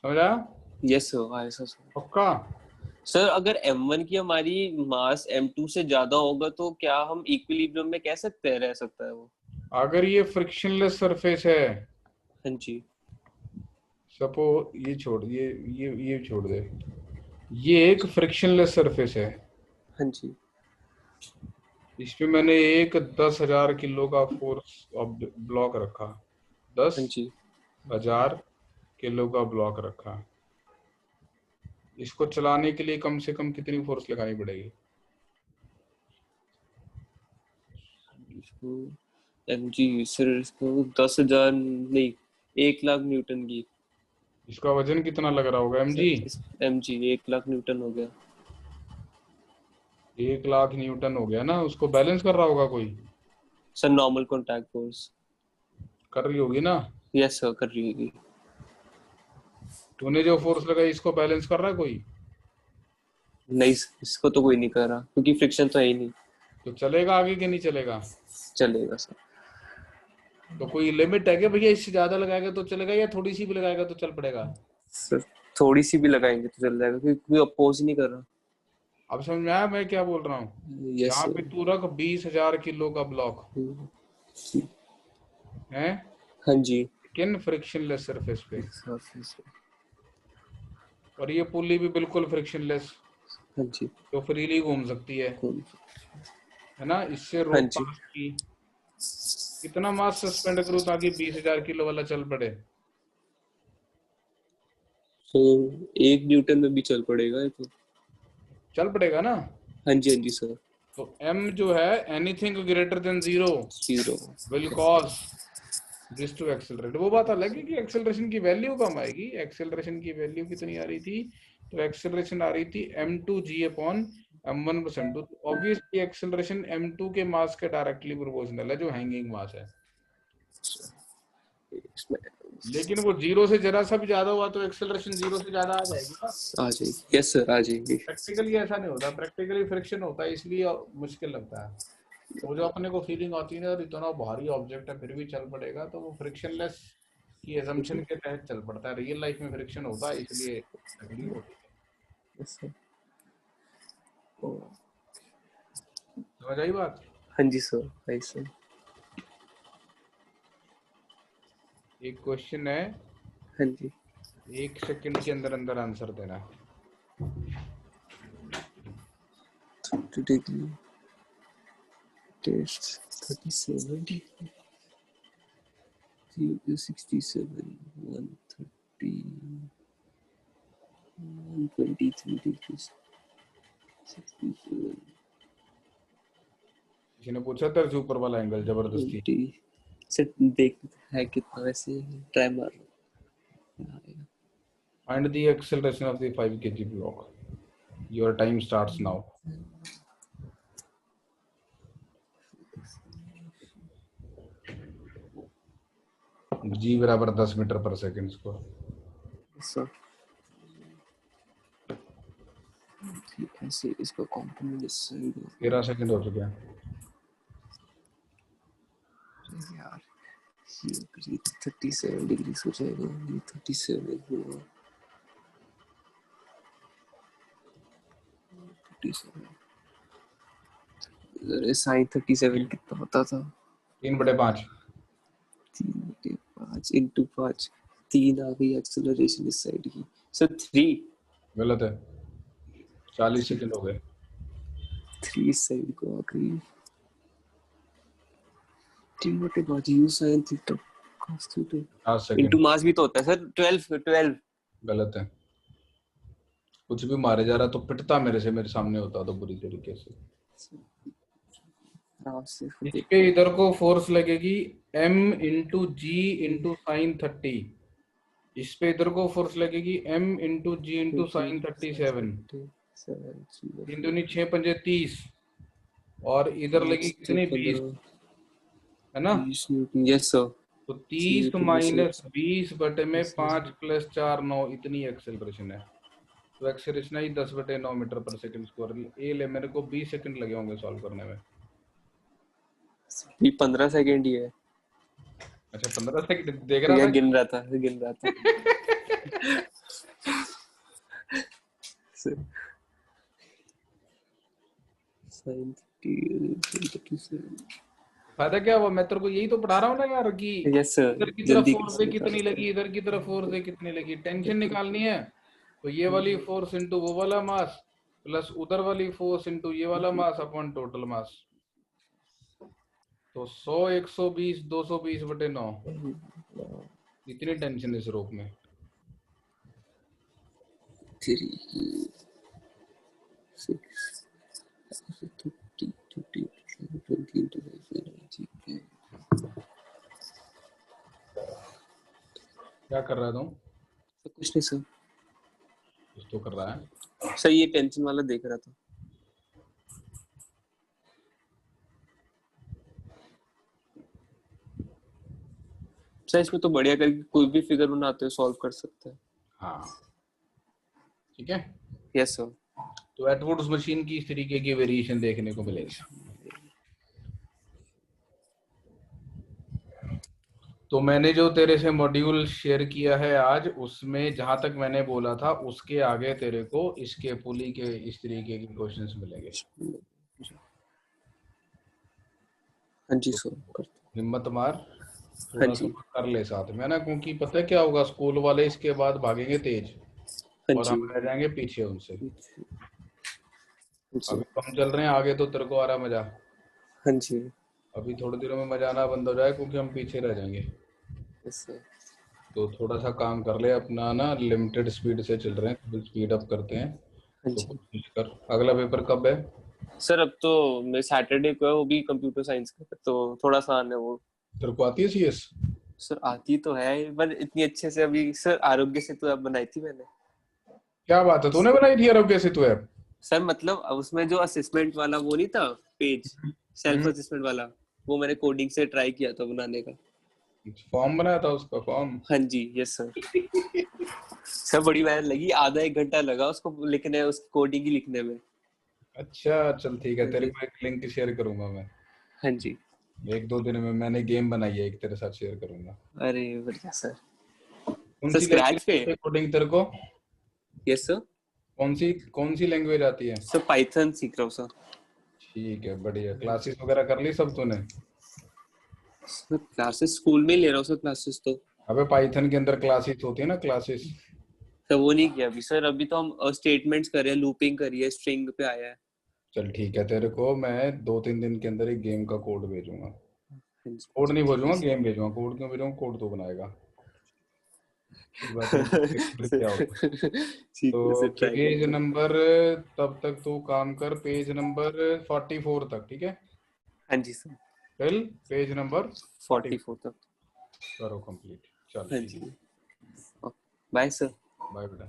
समझा? यस सर, आया सर। पक्का? सर अगर M1 की हमारी मास M2 से ज्यादा होगा तो क्या हम इक्विलिब्रियम में कह सकते हैं, रह सकता है वो? अगर ये फ्रिक्शनलेस सरफेस है, हाँ जी। सपो ये छोड़, ये छोड़ दे, ये एक फ्रिक्शनलेस सरफेस है। हाँ जी। इस पे मैंने एक 10,000 किलो का फोर्स ब्लॉक रखा, दस हाँ जी। हजार किलो का ब्लॉक रखा। इसको चलाने के लिए कम से कम कितनी फोर्स लगानी पड़ेगी? MG सर, इसको 10,000 नहीं, 1 लाख न्यूटन की। इसका वजन कितना लग रहा होगा mg? MG 1 लाख न्यूटन हो गया। 1 लाख न्यूटन हो गया ना। उसको बैलेंस कर रहा होगा कोई? Sir normal contact force. कर रही होगी ना। यस सर, कर रही होगी। तूने जो फोर्स लगाई इसको बैलेंस कर रहा है कोई? नहीं इसको तो कोई नहीं कर रहा क्योंकि फ्रिक्शन तो है ही नहीं। तो चलेगा आगे कि नहीं चलेगा? चलेगा सर। तो कोई लिमिट है कि भैया इससे ज्यादा लगाएगा तो चलेगा, या थोड़ी सी भी लगाएगा तो चल पड़ेगा? सर थोड़ी सी भी लगाएंगे तो चल जाएगा क्योंकि कोई अपोज नहीं कर रहा। अब समझ में आया मैं क्या बोल रहा हूँ? यस यहाँ पे सर। तू रख 20,000 किलो का ब्लॉक है, हाँ जी। किन फ्रिक्शनलेस सरफेस पे, हाँ और ये पुली भी बिल्कुल फ्रिक्शनलेस, जी। तो फ्रीली घूम सकती है ना। इससे हाँ रोकता जी। है कि कितना मास सस्पेंड करूँ ताकि 20,000 किलो वाला चल पड़े। तो 1 न्यूटन में भी चल पड़ेगा ये तो। चल पड़ेगा ना। हाँ जी, हाँ जी सर। तो m जो है anything greater than 0 0 will cause this to accelerate. वो बात अलग है कि एक्सेलरेशन की वैल्यू कम आएगी। एक्सेलरेशन की वैल्यू कितनी आ रही थी? तो एक्सेलरेशन आ रही थी m2g upon m1 plus m2। Obviously acceleration m2 के मास के डायरेक्टली प्रोपोर्शनल है, जो हैंगिंग मास है। लेकिन वो 0 से जरा सा भी ज्यादा हुआ तो एक्सेलरेशन 0 से ज्यादा आ जाएगी ना। आ जाएगी। यस सर, आ जाएगी। प्रैक्टिकली ऐसा नहीं होता, प्रैक्टिकली फ्रिक्शन होता है, इसलिए मुश्किल लगता है। तो जो अपने को फीलिंग आती है ना इतना भारी ऑब्जेक्ट है फिर भी चल पड़ेगा, तो वो फ्रिक्शनलेस की असम्पशन के तहत चल पड़ता है। रियल लाइफ में फ्रिक्शन होता है इसलिए तकलीफ होती है। Yes sir. समझ आई बात? हाँ जी सर, आई सर। एक क्वेश्चन है, हाँ जी। 1 सेकंड के अंदर अंदर आंसर देना है। 30 degree test 37 67 130 123 degrees 67 किसी ने पूछा था ऊपर वाला एंगल जबरदस्ती 20 से देख है कितना, वैसे ट्राई मार लो। Find the acceleration of the 5 kg block. Your time starts now. G बराबर 10 मीटर पर सेकंड को। सर ऐसे इसका कंपोनेंट इस साइड 13 सेकंड हो चुके हैं यार। ये 37 डिग्री हो जाएगा, ये 37 होगा 37। साइन 37 कितना होता था? 3/5 3/5 इंटू 5 3 आ गई एक्सेलरेशन इस साइड की। सर 3 गलत है, 40 सेकंड हो गए। 3 इस साइड को आ गई 3/5 you sine theta cos theta 8 second into mass भी तो होता है सर 12। गलत है, कुछ भी मारे जा रहा तो पिटता मेरे सामने होता तो बुरी तरीके से। इस पे इधर को फोर्स लगेगी m इंटू जी इंटू साइन 30। इस पे इधर को फोर्स लगेगी m इंटू जी इंटू साइन 37। 3 दूनी 6 पंजे 30 और इधर लगी कितनी 20 है ना? Yes sir. तो 30 माइनस 20 बटे में 5 प्लस 4 9 इतनी एक्सेलरेशन है। तो एक्सेलरेशन आई 10/9 मीटर पर सेकंड स्क्वायर। ए ले मेरे को 20 सेकंड लगे होंगे सॉल्व करने में। भी 15 सेकंड ही है। अच्छा 15 सेकंड देख रहा था, गिन रहा था साइन 37 फायदा क्या हुआ? मैं तेरे को यही तो पढ़ा रहा हूँ ना यार कि यस सर। इधर की तरफ फोर्स से कितनी लगी, इधर की तरफ फोर्स से कितनी लगी, टेंशन निकालनी है। तो ये वाली फोर्स इनटू वो वाला मास प्लस उधर वाली फोर्स इनटू ये वाला मास अपॉन टोटल मास। तो 100 120 220/9 इतनी टेंशन इस रोप में। 3 6 30 20 20 क्या कर रहा है तुम? कुछ नहीं सर। कुछ तो कर रहा है। सर ये टेंशन वाला देख रहा था। सर इसमें तो बढ़िया करके कोई भी फिगर बनाते हो सॉल्व कर सकते हैं। हाँ ठीक है। Yes sir. तो एटवुड्स मशीन की इस तरीके की वेरिएशन देखने को मिलेगी। तो मैंने जो तेरे से मॉड्यूल शेयर किया है आज, उसमें जहां तक मैंने बोला था उसके आगे तेरे को इसके पुली के इस तरीके के क्वेश्चंस मिलेंगे। हाँ जी सर। हिम्मत मार, हाँ जी कर ले साथ में ना, क्योंकि पता है क्या होगा, स्कूल वाले इसके बाद भागेंगे तेज और हम रह जाएंगे पीछे उनसे। अभी हम चल रहे हैं आगे तो तेरे को आ रहा मजा। हाँ जी। अभी थोड़ी देर में मजा आना बंद हो जाए क्योंकि हम पीछे रह जाएंगे। तो थोड़ा सा काम कर ले अपना ना, लिमिटेड स्पीड से चल रहे हैं, स्पीड अप करते हैं। तो कोशिश कर। अगला पेपर कब है? सर अब तो मैं सैटरडे को है, वो भी कंप्यूटर साइंस का, तो थोड़ा सा आने वो। तेरे को आती है सीएस? सर आती तो है पर इतनी अच्छे से अभी सर आरोग्य सेतु ऐप बनाई थी मैंने। क्या बात है, तूने बनाई थी आरोग्य सेतु ऐप? सर मतलब उसमें जो असेसमेंट वाला वो नहीं था पेज, सेल्फ असेसमेंट वाला, वो मैंने कोडिंग से ट्राई किया था बनाने का। फॉर्म बनाया था उसका फॉर्म? हाँ जी, यस सर। सर बड़ी मेहनत लगी, आधा 1 घंटा लगा उसको लिखने, उसकी कोडिंग ही लिखने में। अच्छा चल ठीक है, हाँ तेरे जी। को एक लिंक शेयर करूंगा मैं। हाँ जी। 1-2 दिन में मैंने गेम बनाई है, एक तेरे साथ शेयर करूंगा। अरे बढ़िया सर। कौन सर सी स्क्रैच पे? लैंग्वेज है कोडिंग तेरे को? Yes sir. कौन सी लैंग्वेज आती है? सर पाइथन सीख रहा हूँ सर। ठीक है बढ़िया। क्लासेस वगैरह कर ली सब तूने? सर क्लासेस स्कूल में ही ले रहा हूँ सर, क्लासेस तो। अबे पाइथन के अंदर क्लासेस होती है ना, क्लासेस। सर वो नहीं किया अभी सर, अभी तो हम स्टेटमेंट्स कर रहे हैं, लूपिंग करी है, स्ट्रिंग पे आया है। चल ठीक है, तेरे को मैं 2-3 दिन के अंदर एक गेम का कोड भेजूंगा। हाँ जी, कोड नहीं ठीक है भेजूंगा, सर। गेम भेजूंगा। कोड क्यों भेजूंगा? कोड तो बनाएगा। फिर बात है फिर क्या होगा। ठीक है तो सर, ट्राई पेज करता हूँ। नंबर, तब तक तू काम कर, पेज नंबर 44 तक, ठीक है? हाँ जी सर। फिर पेज नंबर 40 44 तक। करो कंप्लीट। चल हाँ ठीक जी। है। Bye sir. बाय बेटा।